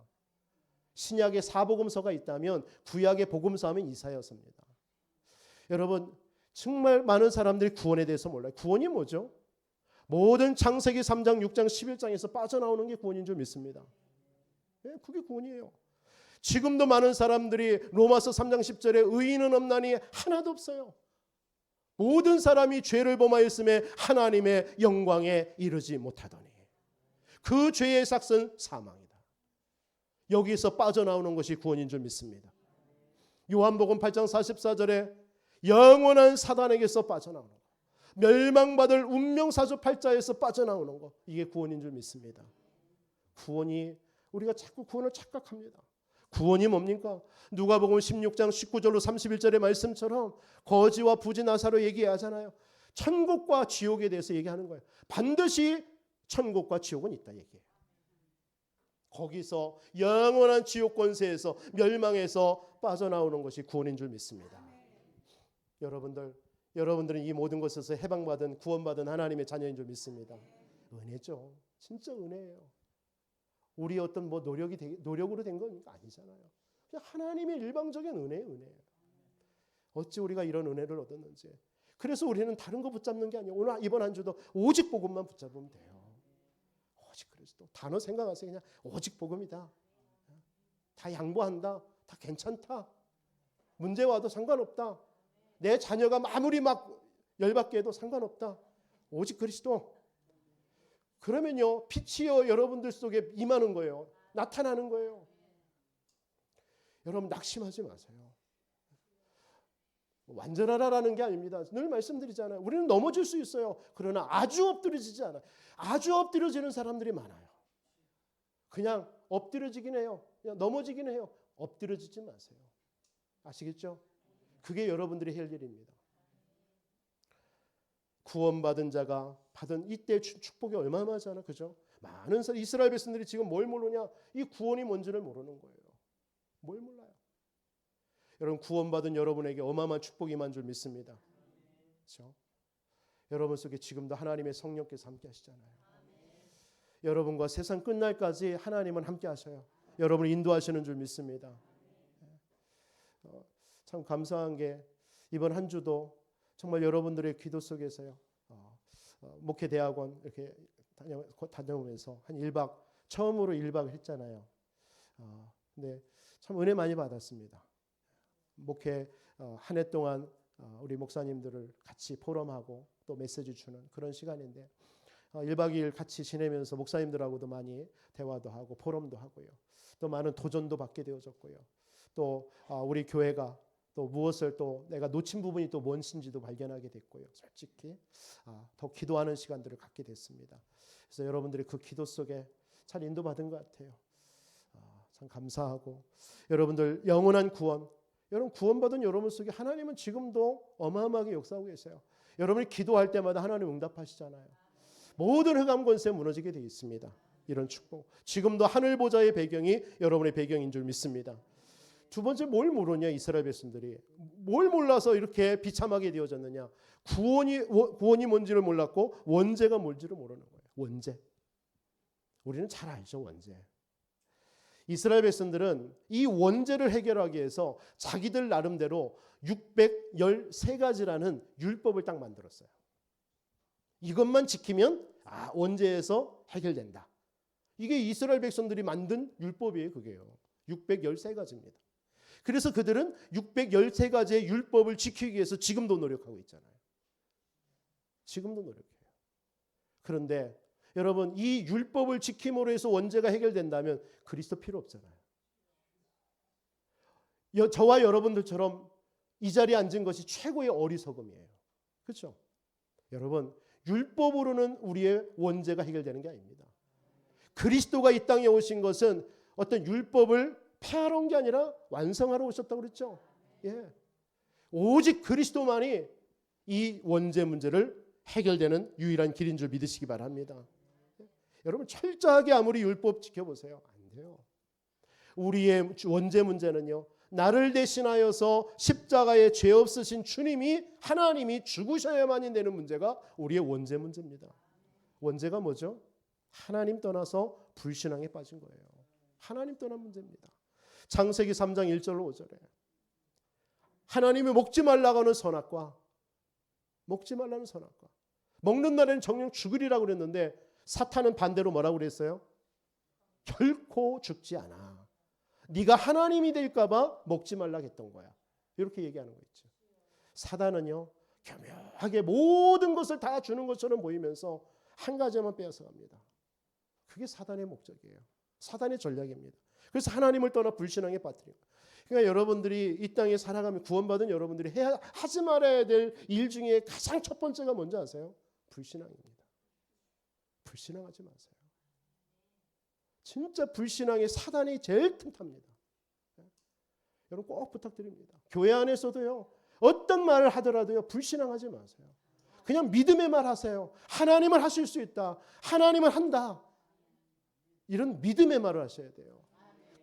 신약의 사복음서가 있다면 구약의 복음서 하면 이사야서입니다. 여러분, 정말 많은 사람들이 구원에 대해서 몰라요. 구원이 뭐죠? 모든 창세기 3장, 6장, 11장에서 빠져나오는 게 구원인 줄 믿습니다. 그게 구원이에요. 지금도 많은 사람들이 로마서 3장 10절에 의인은 없나니 하나도 없어요. 모든 사람이 죄를 범하였음에 하나님의 영광에 이르지 못하더니 그 죄의 삭은 사망이다. 여기서 빠져나오는 것이 구원인 줄 믿습니다. 요한복음 8장 44절에 영원한 사단에게서 빠져나오는 것, 멸망받을 운명사주팔자에서 빠져나오는 것, 이게 구원인 줄 믿습니다. 구원이, 우리가 자꾸 구원을 착각합니다. 구원이 뭡니까? 누가복음 16장 19절로 31절의 말씀처럼 거지와 부지 나사로 얘기하잖아요. 천국과 지옥에 대해서 얘기하는 거예요. 반드시 천국과 지옥은 있다 얘기해요. 거기서 영원한 지옥 권세에서 멸망해서 빠져나오는 것이 구원인 줄 믿습니다. 여러분들은 이 모든 것에서 해방받은 구원받은 하나님의 자녀인 줄 믿습니다. 은혜죠. 진짜 은혜예요. 우리 어떤 뭐 노력으로 된 건 아니잖아요. 그냥 하나님의 일방적인 은혜예요. 어찌 우리가 이런 은혜를 얻었는지. 그래서 우리는 다른 거 붙잡는 게 아니에요. 오늘 이번 한 주도 오직 복음만 붙잡으면 돼요. 오직 그리스도. 단어 생각하세요. 그냥 오직 복음이다. 다 양보한다. 다 괜찮다. 문제 와도 상관없다. 내 자녀가 아무리 막 열받게 해도 상관없다. 오직 그리스도. 그러면요, 빛이요 여러분들 속에 임하는 거예요. 나타나는 거예요. 여러분 낙심하지 마세요. 완전하라라는 게 아닙니다. 늘 말씀드리잖아요. 우리는 넘어질 수 있어요. 그러나 아주 엎드려지지 않아요. 아주 엎드려지는 사람들이 많아요. 그냥 엎드려지긴 해요. 그냥 넘어지긴 해요. 엎드려지지 마세요. 아시겠죠? 그게 여러분들이 할 일입니다. 구원받은 자가 받은 이때 축복이 얼마나잖아, 그죠? 많은 이스라엘 백성들이 지금 뭘 모르냐? 이 구원이 뭔지를 모르는 거예요. 뭘 몰라요? 여러분, 구원받은 여러분에게 어마어마한 축복이 임한 줄 믿습니다. 그렇죠? 여러분 속에 지금도 하나님의 성령께서 함께 하시잖아요. 여러분과 세상 끝날까지 하나님은 함께 하셔요. 여러분을 인도하시는 줄 믿습니다. 참 감사한 게 이번 한 주도 정말 여러분들의 기도 속에서요. 목회 대학원 이렇게 다녀오면서 한 1박 처음으로 1박을 했잖아요. 근데 참 은혜 많이 받았습니다. 목회 한 해 동안 우리 목사님들을 같이 포럼하고 또 메시지 주는 그런 시간인데 1박 2일 같이 지내면서 목사님들하고도 많이 대화도 하고 포럼도 하고요. 또 많은 도전도 받게 되어졌고요. 또 우리 교회가 또 무엇을 또 내가 놓친 부분이 또 뭔지도 발견하게 됐고요. 솔직히 더 기도하는 시간들을 갖게 됐습니다. 그래서 여러분들이 그 기도 속에 잘 인도받은 것 같아요. 참 감사하고 여러분들 영원한 구원, 여러분 구원받은 여러분 속에 하나님은 지금도 어마어마하게 역사하고 계세요. 여러분이 기도할 때마다 하나님 응답하시잖아요. 모든 흑암 권세 무너지게 되어 있습니다. 이런 축복. 지금도 하늘 보좌의 배경이 여러분의 배경인 줄 믿습니다. 두 번째, 뭘 모르냐? 이스라엘 백성들이 뭘 몰라서 이렇게 비참하게 되어졌느냐? 구원이 뭔지를 몰랐고 원죄가 뭔지를 모르는 거예요. 원죄. 우리는 잘 알죠, 원죄. 이스라엘 백성들은 이 원죄를 해결하기 위해서 자기들 나름대로 613가지라는 율법을 딱 만들었어요. 이것만 지키면 원죄에서 해결된다. 이게 이스라엘 백성들이 만든 율법이에요. 그게요. 613가지입니다. 그래서 그들은 613가지의 율법을 지키기 위해서 지금도 노력하고 있잖아요. 지금도 노력해요. 그런데 여러분, 이 율법을 지킴으로 해서 원죄가 해결된다면 그리스도 필요 없잖아요. 저와 여러분들처럼 이 자리에 앉은 것이 최고의 어리석음이에요. 그렇죠? 여러분, 율법으로는 우리의 원죄가 해결되는 게 아닙니다. 그리스도가 이 땅에 오신 것은 어떤 율법을 폐하러 온 게 아니라 완성하러 오셨다고 그랬죠. 예. 오직 그리스도만이 이 원죄 문제를 해결되는 유일한 길인 줄 믿으시기 바랍니다. 여러분 철저하게 아무리 율법 지켜보세요. 안 돼요. 우리의 원죄 문제는요. 나를 대신하여서 십자가에 죄 없으신 주님이 하나님이 죽으셔야만이 되는 문제가 우리의 원죄 문제입니다. 원죄가 뭐죠? 하나님 떠나서 불신앙에 빠진 거예요. 하나님 떠난 문제입니다. 창세기 3장 1절로 5절에 하나님이 먹지 말라고 하는 선악과 먹지 말라는 선악과 먹는 날에는 정녕 죽으리라고 그랬는데 사탄은 반대로 뭐라고 그랬어요? 결코 죽지 않아. 네가 하나님이 될까 봐 먹지 말라 했던 거야. 이렇게 얘기하는 거 있죠. 사단은요. 교묘하게 모든 것을 다 주는 것처럼 보이면서 한 가지만 빼앗아 갑니다. 그게 사단의 목적이에요. 사단의 전략입니다. 그래서 하나님을 떠나 불신앙에 빠뜨린 거예요. 그러니까 여러분들이 이 땅에 살아가면 구원받은 여러분들이 하지 말아야 될 일 중에 가장 첫 번째가 뭔지 아세요? 불신앙입니다. 불신앙하지 마세요. 진짜 불신앙의 사단이 제일 틈탑니다. 여러분 꼭 부탁드립니다. 교회 안에서도요. 어떤 말을 하더라도요. 불신앙하지 마세요. 그냥 믿음의 말 하세요. 하나님은 하실 수 있다. 하나님은 한다. 이런 믿음의 말을 하셔야 돼요.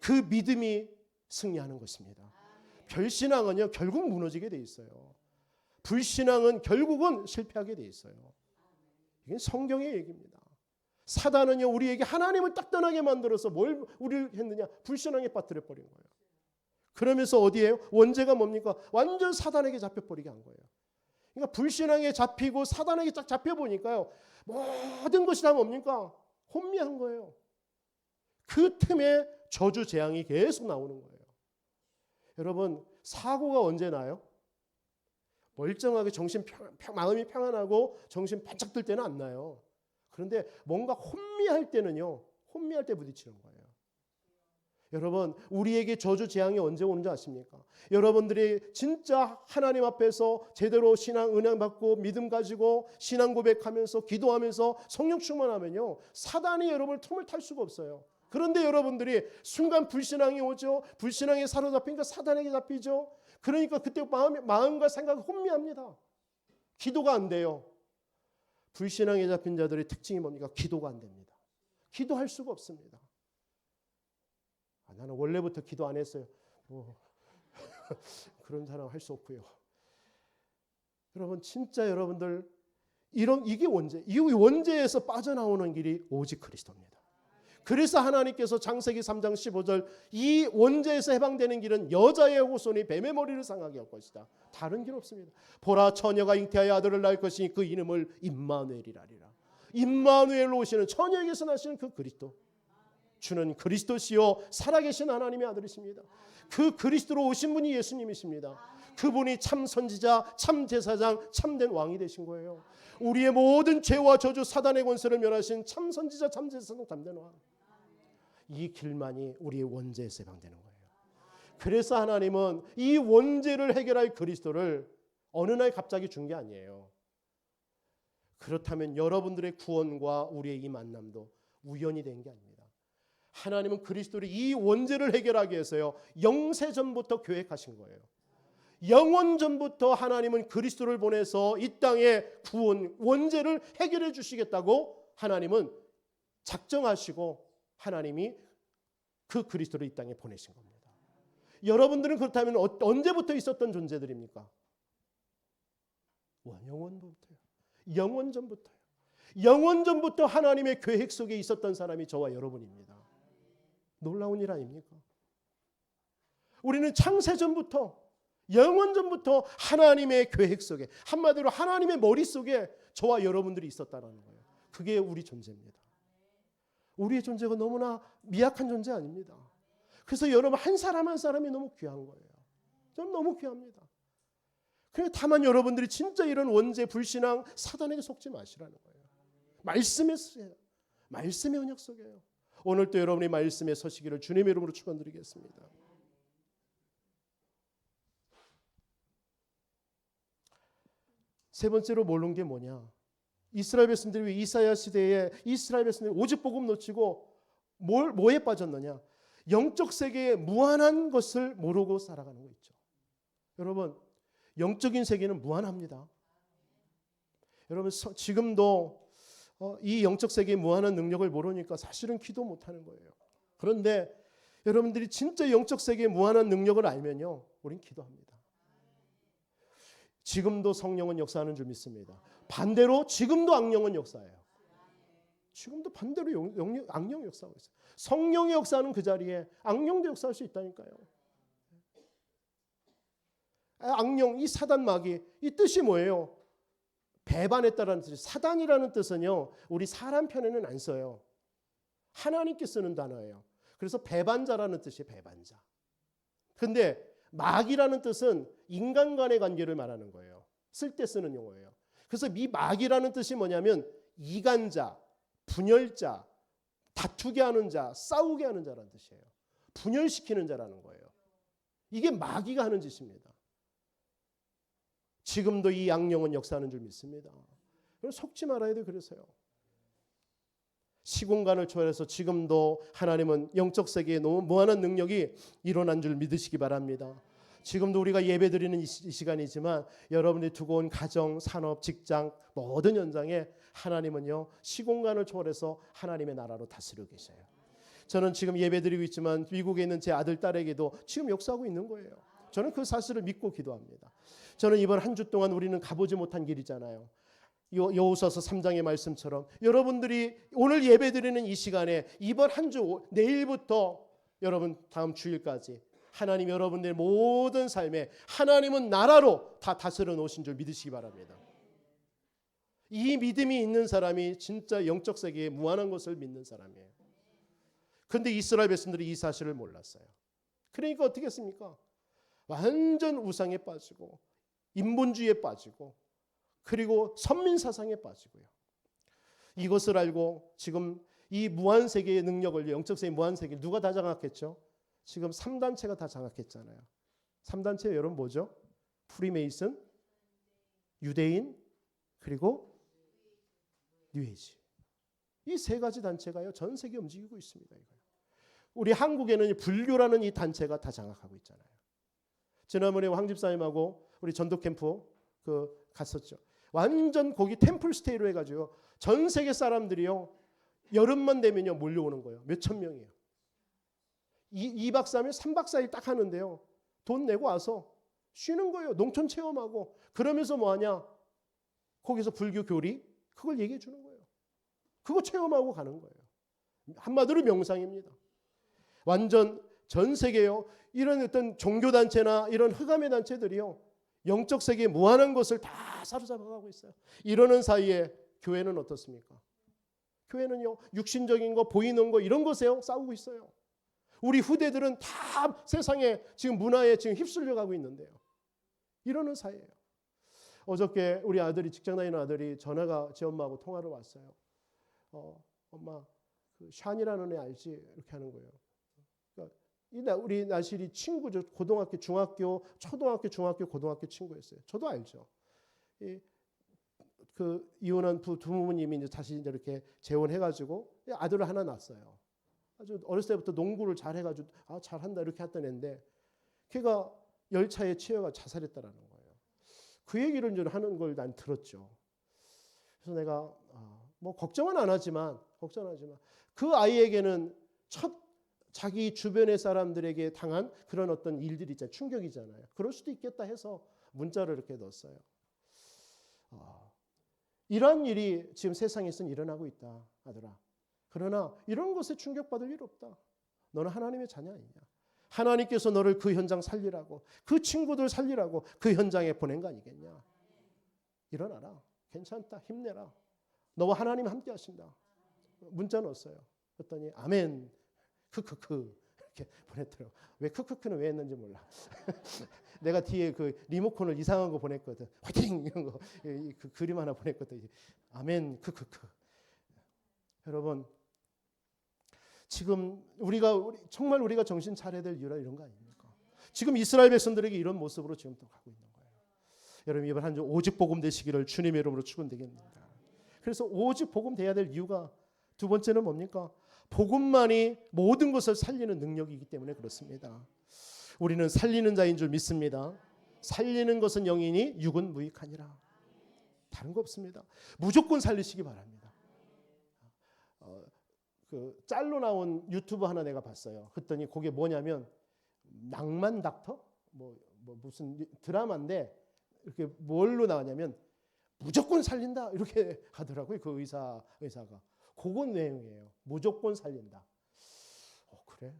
그 믿음이 승리하는 것입니다. 별신앙은요. 결국 무너지게 돼 있어요. 불신앙은 결국은 실패하게 돼 있어요. 이게 성경의 얘기입니다. 사단은요. 우리에게 하나님을 딱 떠나게 만들어서 뭘 우리를 했느냐? 불신앙에 빠뜨려 버린 거예요. 그러면서 어디에요? 원죄가 뭡니까? 완전 사단에게 잡혀버리게 한 거예요. 그러니까 불신앙에 잡히고 사단에게 딱 잡혀보니까요. 모든 것이 다 뭡니까? 혼미한 거예요. 그 틈에 저주 재앙이 계속 나오는 거예요. 여러분 사고가 언제 나요? 멀쩡하게 마음이 평안하고 정신 반짝 들 때는 안 나요. 그런데 뭔가 혼미할 때는요. 혼미할 때 부딪히는 거예요. 여러분 우리에게 저주 재앙이 언제 오는지 아십니까? 여러분들이 진짜 하나님 앞에서 제대로 신앙 은혜 받고 믿음 가지고 신앙 고백하면서 기도하면서 성령 충만하면요. 사단이 여러분을 틈을 탈 수가 없어요. 그런데 여러분들이 순간 불신앙이 오죠. 불신앙에 사로잡히니까 사단에게 잡히죠. 그러니까 그때 마음과 생각이 혼미합니다. 기도가 안 돼요. 불신앙에 잡힌 자들의 특징이 뭡니까? 기도가 안 됩니다. 기도할 수가 없습니다. 나는 원래부터 기도 안 했어요. 그런 사람 할 수 없고요. 여러분 진짜 여러분들 이게 원죄. 이 원죄에서 빠져나오는 길이 오직 그리스도입니다. 그래서 하나님께서 창세기 3장 15절 이 원죄에서 해방되는 길은 여자의 후손이 뱀의 머리를 상하게 할 것이다. 다른 길 없습니다. 보라 처녀가 잉태하여 아들을 낳을 것이니 그 이름을 임마누엘이라리라. 임마누엘로 오시는 처녀에게서 나시는 그 그리스도. 주는 그리스도시요 살아계신 하나님의 아들이십니다. 그 그리스도로 오신 분이 예수님이십니다. 그분이 참 선지자, 참 제사장, 참된 왕이 되신 거예요. 우리의 모든 죄와 저주 사단의 권세를 멸하신 참 선지자, 참 제사장, 참된 왕. 이 길만이 우리의 원죄에서 해방되는 거예요. 그래서 하나님은 이 원죄를 해결할 그리스도를 어느 날 갑자기 준 게 아니에요. 그렇다면 여러분들의 구원과 우리의 이 만남도 우연이 된 게 아닙니다. 하나님은 그리스도를 이 원죄를 해결하기 위해서요. 영세전부터 계획하신 거예요. 영원전부터 하나님은 그리스도를 보내서 이 땅에 구원, 원죄를 해결해 주시겠다고 하나님은 작정하시고 하나님이 그 그리스도를 이 땅에 보내신 겁니다. 여러분들은 그렇다면 언제부터 있었던 존재들입니까? 영원부터요. 영원전부터요. 영원전부터 하나님의 계획 속에 있었던 사람이 저와 여러분입니다. 놀라운 일 아닙니까? 우리는 창세전부터 영원전부터 하나님의 계획 속에 한마디로 하나님의 머릿속에 저와 여러분들이 있었다는 거예요. 그게 우리 존재입니다. 우리의 존재가 너무나 미약한 존재 아닙니다. 그래서 여러분 한 사람 한 사람이 너무 귀한 거예요. 좀 너무 귀합니다. 그래서 다만 여러분들이 진짜 이런 원죄, 불신앙, 사단에게 속지 마시라는 거예요. 말씀에 쓰세요. 말씀의 언약 속에요. 오늘 또 여러분이 말씀에 서시기를 주님의 이름으로 축원드리겠습니다. 세 번째로 모르는 게 뭐냐? 이스라엘 백성들이 이사야 시대에 이스라엘 백성들이 오직 복음 놓치고 뭐에 빠졌느냐? 영적 세계에 무한한 것을 모르고 살아가는 거 있죠. 여러분, 영적인 세계는 무한합니다. 여러분, 지금도 이 영적 세계의 무한한 능력을 모르니까 사실은 기도 못하는 거예요. 그런데 여러분들이 진짜 영적 세계의 무한한 능력을 알면요, 우린 기도합니다. 지금도 성령은 역사하는 줄 믿습니다. 반대로 지금도 악령은 역사해요. 지금도 반대로 악령이 역사하고 있어요. 성령이 역사하는 그 자리에 악령도 역사할 수 있다니까요. 악령, 이 사단 마귀, 이 뜻이 뭐예요? 배반했다라는 뜻이. 사단이라는 뜻은요, 우리 사람 편에는 안 써요. 하나님께 쓰는 단어예요. 그래서 배반자라는 뜻이 배반자. 근데 마귀라는 뜻은 인간 간의 관계를 말하는 거예요. 쓸 때 쓰는 용어예요. 그래서 이 마귀라는 뜻이 뭐냐면 이간자, 분열자, 다투게 하는 자, 싸우게 하는 자라는 뜻이에요. 분열시키는 자라는 거예요. 이게 마귀가 하는 짓입니다. 지금도 이 악령은 역사하는 줄 믿습니다. 속지 말아야 돼. 그래서요. 시공간을 초월해서 지금도 하나님은 영적 세계에 너무 무한한 능력이 일어난 줄 믿으시기 바랍니다. 지금도 우리가 예배드리는 이 시간이지만 여러분이 두고 온 가정, 산업, 직장 모든 현장에 하나님은요 시공간을 초월해서 하나님의 나라로 다스리고 계셔요. 저는 지금 예배드리고 있지만 미국에 있는 제 아들, 딸에게도 지금 역사하고 있는 거예요. 저는 그 사실을 믿고 기도합니다. 저는 이번 한 주 동안 우리는 가보지 못한 길이잖아요. 여호수아서 3장의 말씀처럼 여러분들이 오늘 예배드리는 이 시간에 이번 한 주 내일부터 여러분 다음 주일까지 하나님 여러분들의 모든 삶에 하나님은 나라로 다 다스려 놓으신 줄 믿으시기 바랍니다. 이 믿음이 있는 사람이 진짜 영적 세계에 무한한 것을 믿는 사람이에요. 그런데 이스라엘 백성들이 이 사실을 몰랐어요. 그러니까 어떻게 했습니까? 완전 우상에 빠지고 인본주의에 빠지고 그리고 선민사상에 빠지고요. 이것을 알고 지금 이 무한세계의 능력을, 영적 세계의 무한세계를 누가 다 장악했죠? 지금 3단체가 다 장악했잖아요. 3단체 여러분 뭐죠? 프리메이슨, 유대인, 그리고 뉴에이지. 이 세 가지 단체가요 전 세계 움직이고 있습니다. 우리 한국에는 불교라는 이 단체가 다 장악하고 있잖아요. 지난번에 황 집사님하고 우리 전도 캠프 갔었죠. 완전 거기 템플 스테이로 해가지고 전 세계 사람들이요 여름만 되면요 몰려오는 거예요. 몇천 명이에요. 2박 3일, 3박 4일 딱 하는데요. 돈 내고 와서 쉬는 거예요. 농촌 체험하고. 그러면서 뭐하냐? 거기서 불교 교리 그걸 얘기해 주는 거예요. 그거 체험하고 가는 거예요. 한마디로 명상입니다. 완전 전 세계요. 이런 어떤 종교단체나 이런 흑암의 단체들이요. 영적 세계에 무한한 것을 다 사로잡아가고 있어요. 이러는 사이에 교회는 어떻습니까? 교회는요. 육신적인 거, 보이는 거 이런 것에요. 싸우고 있어요. 우리 후대들은 다 세상에 지금 문화에 지금 휩쓸려 가고 있는데요. 이러는 사이예요. 어저께 우리 아들이 직장 다니는 아들이 전화가 제 엄마하고 통화를 왔어요. 엄마 그 샨이라는 애 알지? 이렇게 하는 거예요. 그러니까 우리 나실이 친구죠. 고등학교, 중학교, 초등학교, 중학교, 고등학교 친구였어요. 저도 알죠. 그 이혼한 부모님이 이제 다시 이렇게 재혼해가지고 아들을 하나 낳았어요. 아주 어렸을 때부터 농구를 잘 해가지고 잘한다 이렇게 했던 애인데 걔가 열차에 치여가 자살했다라는 거예요. 그 얘기를 이제 하는 걸 난 들었죠. 그래서 내가 뭐 걱정은 안 하지만 그 아이에게는 첫 자기 주변의 사람들에게 당한 그런 어떤 일들이 있잖아요. 충격이잖아요. 그럴 수도 있겠다 해서 문자를 이렇게 넣었어요. 이런 일이 지금 세상에서는 일어나고 있다, 아들아. 그러나 이런 것에 충격받을 일 없다. 너는 하나님의 자녀 아니냐. 하나님께서 너를 그 현장 살리라고, 그 친구들 살리라고 그 현장에 보낸 거 아니겠냐. 일어나라. 괜찮다. 힘내라. 너와 하나님 함께 하신다. 문자 넣었어요. 그랬더니 아멘. 크크크 이렇게 보냈더라고. 왜 크크크는 왜 했는지 몰라. 내가 뒤에 그 리모컨을 이상한 거 보냈거든. 화이팅 이런 거 그 그림 하나 보냈거든. 아멘 크크크. 여러분 지금 정말 우리가 정신 차려야 될 이유라 이런 거 아닙니까? 지금 이스라엘 백성들에게 이런 모습으로 지금 또 가고 있는 거예요. 여러분 이번 한 주 오직 복음 되시기를 주님의 이름으로 축원드립니다. 그래서 오직 복음 돼야 될 이유가 두 번째는 뭡니까? 복음만이 모든 것을 살리는 능력이기 때문에 그렇습니다. 우리는 살리는 자인 줄 믿습니다. 살리는 것은 영이니 육은 무익하니라. 다른 거 없습니다. 무조건 살리시기 바랍니다. 그 짤로 나온 유튜브 하나 내가 봤어요. 그랬더니 그게 뭐냐면 낭만 닥터? 뭐 무슨 드라마인데 이렇게 뭘로 나왔냐면 무조건 살린다 이렇게 하더라고요. 그 의사가. 그건 내용이에요. 무조건 살린다. 그래?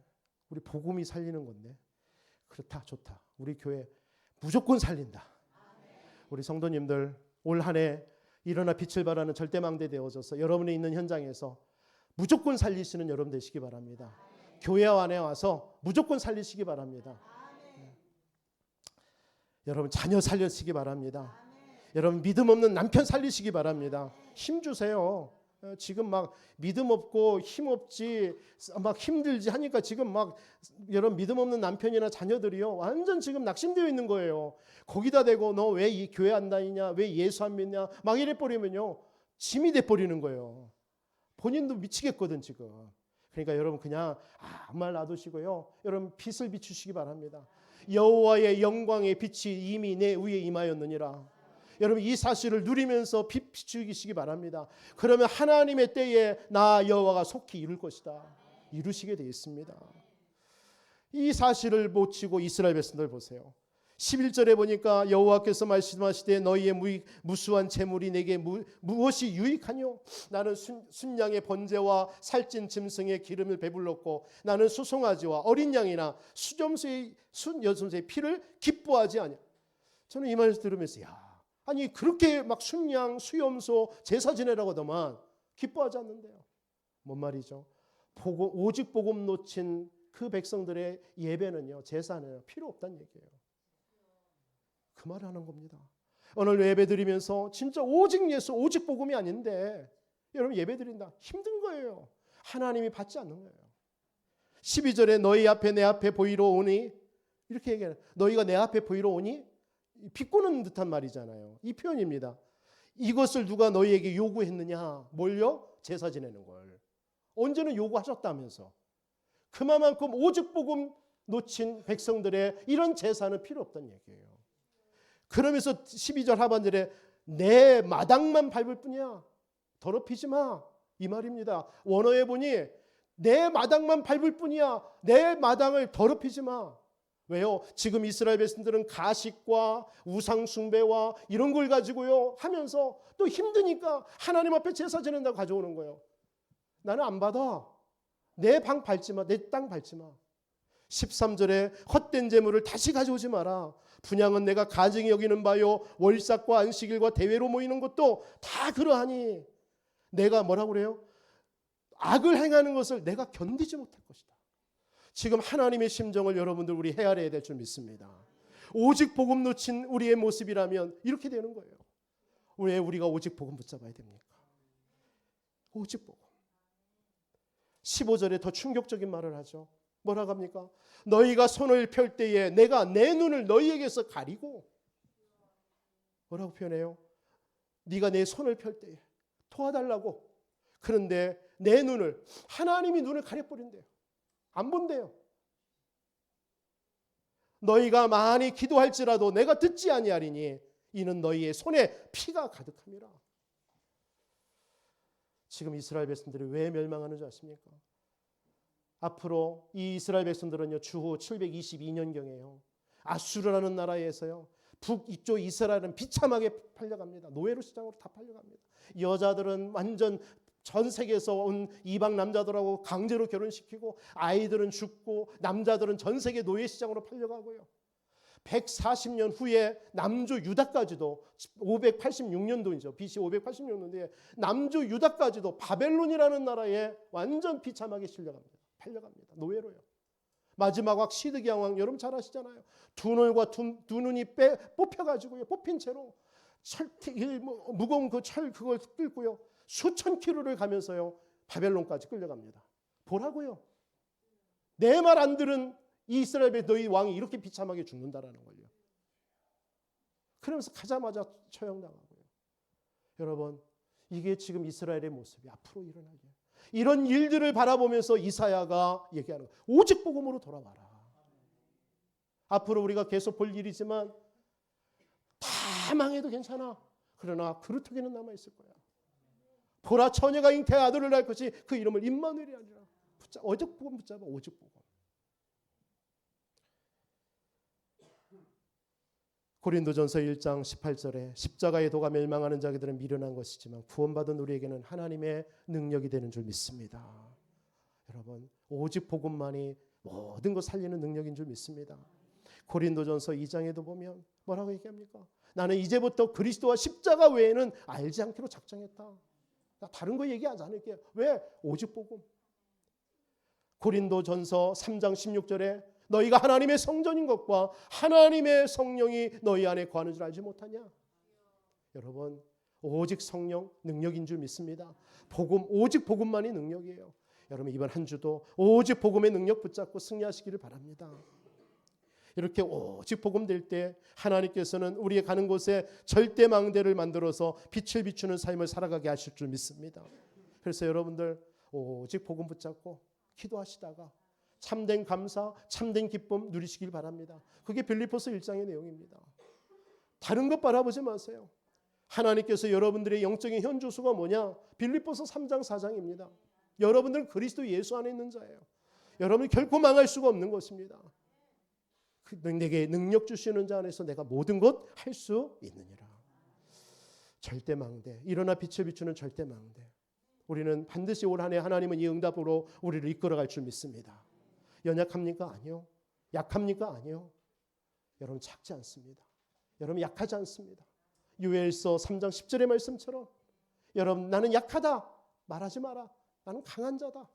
우리 복음이 살리는 건데. 그렇다. 좋다. 우리 교회 무조건 살린다. 우리 성도님들 올 한 해 일어나 빛을 발하는 절대망대 되어져서 여러분이 있는 현장에서 무조건 살리시는 여러분 되시기 바랍니다. 교회 안에 와서 무조건 살리시기 바랍니다. 여러분 자녀 살리시기 바랍니다. 여러분 믿음 없는 남편 살리시기 바랍니다. 힘 주세요. 지금 막 믿음 없고 힘 없지 막 힘들지 하니까 지금 막 여러분 믿음 없는 남편이나 자녀들이요 완전 지금 낙심되어 있는 거예요. 거기다 대고 너 왜 이 교회 안 다니냐, 왜 예수 안 믿냐 막 이래 버리면요 짐이 돼 버리는 거예요. 본인도 미치겠거든 지금. 그러니까 여러분 그냥 아무 말 놔두시고요. 여러분 빛을 비추시기 바랍니다. 여호와의 영광의 빛이 이미 내 위에 임하였느니라. 여러분 이 사실을 누리면서 빛 비추시기 바랍니다. 그러면 하나님의 때에 나 여호와가 속히 이룰 것이다. 이루시게 되어 있습니다. 이 사실을 모치고 이스라엘 백성들 보세요. 11절에 보니까 여호와께서 말씀하시되 너희의 무수한 재물이 내게 무엇이 유익하뇨? 나는 순양의 번제와 살찐 짐승의 기름을 배불렀고 나는 수송아지와 어린 양이나 순여순새의 피를 기뻐하지 않냐. 저는 이 말을 들으면서 아니 그렇게 막 순양, 수염소 제사 지내라고 하더만 기뻐하지 않는데요. 뭔 말이죠? 오직 복음 놓친 그 백성들의 예배는요, 제사는 필요 없다는 얘기예요. 그 말을 하는 겁니다. 오늘 예배 드리면서 진짜 오직 예수, 오직 복음이 아닌데 여러분 예배 드린다. 힘든 거예요. 하나님이 받지 않는 거예요. 12절에 너희 앞에 내 앞에 보이러 오니 이렇게 얘기해요. 너희가 내 앞에 보이러 오니 비꼬는 듯한 말이잖아요. 이 표현입니다. 이것을 누가 너희에게 요구했느냐? 뭘요? 제사 지내는 걸. 언제는 요구하셨다면서. 그만큼 오직 복음 놓친 백성들의 이런 제사는 필요 없다는 얘기예요. 그러면서 12절 하반절에 내 마당만 밟을 뿐이야. 더럽히지 마. 이 말입니다. 원어에 보니 내 마당만 밟을 뿐이야. 내 마당을 더럽히지 마. 왜요? 지금 이스라엘 백성들은 가식과 우상 숭배와 이런 걸 가지고요 하면서 또 힘드니까 하나님 앞에 제사 지낸다고 가져오는 거예요. 나는 안 받아. 내 방 밟지 마. 내 땅 밟지 마. 13절에 헛된 재물을 다시 가져오지 마라. 분향은 내가 가증히 여기는 바요 월삭과 안식일과 대회로 모이는 것도 다 그러하니 내가 뭐라고 그래요? 악을 행하는 것을 내가 견디지 못할 것이다. 지금 하나님의 심정을 여러분들 우리 헤아려야 될 줄 믿습니다. 오직 복음 놓친 우리의 모습이라면 이렇게 되는 거예요. 왜 우리가 오직 복음 붙잡아야 됩니까? 오직 복음. 15절에 더 충격적인 말을 하죠. 뭐라고 합니까? 너희가 손을 펼 때에 내가 내 눈을 너희에게서 가리고 뭐라고 표현해요? 네가 내 손을 펼 때에 도와달라고. 그런데 내 눈을 하나님이 눈을 가려버린대요. 안 본대요. 너희가 많이 기도할지라도 내가 듣지 아니하리니 이는 너희의 손에 피가 가득함이라. 지금 이스라엘 백성들이 왜 멸망하는 줄 아십니까? 앞으로 이 이스라엘 백성들은요 주후 722년경에요 아수르라는 나라에서요 북이쪽 이스라엘은 비참하게 팔려갑니다. 노예로 시장으로 다 팔려갑니다. 여자들은 완전 전 세계에서 온 이방 남자들하고 강제로 결혼시키고 아이들은 죽고 남자들은 전 세계 노예 시장으로 팔려가고요. 140년 후에 남조 유다까지도 586년도이죠. BC 586년도에 남조 유다까지도 바벨론이라는 나라에 완전 비참하게 실려갑니다. 팔려갑니다. 노예로요. 마지막 왕 시드기야 왕 여러분 잘 아시잖아요. 두 눈과 두 눈이 뽑혀가지고요. 뽑힌 채로 무거운 그 철 그걸 끌고요. 수천 킬로를 가면서요. 바벨론까지 끌려갑니다. 보라고요. 내 말 안 들은 이스라엘의 너희 왕이 이렇게 비참하게 죽는다라는 걸요. 그러면서 가자마자 처형당하고요. 여러분 이게 지금 이스라엘의 모습이 앞으로 일어나게. 이런 일들을 바라보면서 이사야가 얘기하는 거예요. 오직 복음으로 돌아와라. 앞으로 우리가 계속 볼 일이지만 다 망해도 괜찮아. 그러나 그루터기는 남아있을 거야. 보라 처녀가 잉태의 아들을 낳을 것이 그 이름을 임마누엘이 아니라 오직 복음 붙잡아. 오직 복음. 고린도전서 1장 18절에 십자가의 도가 멸망하는 자들은 미련한 것이지만 구원받은 우리에게는 하나님의 능력이 되는 줄 믿습니다. 여러분, 오직 복음만이 모든 것 살리는 능력인 줄 믿습니다. 고린도전서 2장에도 보면 뭐라고 얘기합니까? 나는 이제부터 그리스도와 십자가 외에는 알지 않기로 작정했다. 나 다른 거 얘기하지 않을게요. 왜? 오직 복음. 고린도전서 3장 16절에 너희가 하나님의 성전인 것과 하나님의 성령이 너희 안에 거하는 줄 알지 못하냐? 여러분, 오직 성령 능력인 줄 믿습니다. 복음, 오직 복음만이 능력이에요. 여러분, 이번 한 주도 오직 복음의 능력 붙잡고 승리하시기를 바랍니다. 이렇게 오직 복음 될 때 하나님께서는 우리의 가는 곳에 절대 망대를 만들어서 빛을 비추는 삶을 살아가게 하실 줄 믿습니다. 그래서 여러분들 오직 복음 붙잡고 기도하시다가 참된 감사, 참된 기쁨 누리시길 바랍니다. 그게 빌립보서 1장의 내용입니다. 다른 것 바라보지 마세요. 하나님께서 여러분들의 영적인 현주소가 뭐냐? 빌립보서 3장 4장입니다. 여러분들은 그리스도 예수 안에 있는 자예요. 여러분이 결코 망할 수가 없는 것입니다. 내게 능력 주시는 자 안에서 내가 모든 것 할 수 있느니라. 절대 망대, 일어나 빛을 비추는 절대 망대. 우리는 반드시 올 한 해 하나님은 이 응답으로 우리를 이끌어갈 줄 믿습니다. 연약합니까? 아니요. 약합니까? 아니요. 여러분 작지 않습니다. 여러분 약하지 않습니다. 요엘서 3장 10절의 말씀처럼 여러분 나는 약하다 말하지 마라. 나는 강한 자다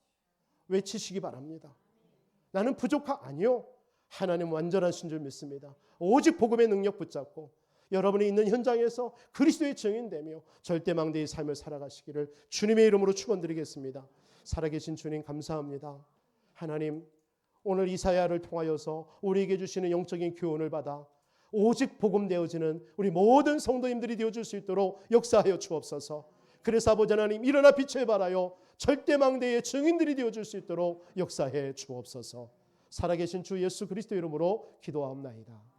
외치시기 바랍니다. 나는 부족하 아니요. 하나님 완전하신 줄 믿습니다. 오직 복음의 능력 붙잡고 여러분이 있는 현장에서 그리스도의 증인되며 절대망대의 삶을 살아가시기를 주님의 이름으로 축원드리겠습니다. 살아계신 주님 감사합니다. 하나님 오늘 이사야를 통하여서 우리에게 주시는 영적인 교훈을 받아 오직 복음 되어지는 우리 모든 성도님들이 되어줄 수 있도록 역사하여 주옵소서. 그래서 아버지 하나님 일어나 빛을 발하여 절대망대의 증인들이 되어줄 수 있도록 역사해 주옵소서. 살아계신 주 예수 그리스도 이름으로 기도하옵나이다.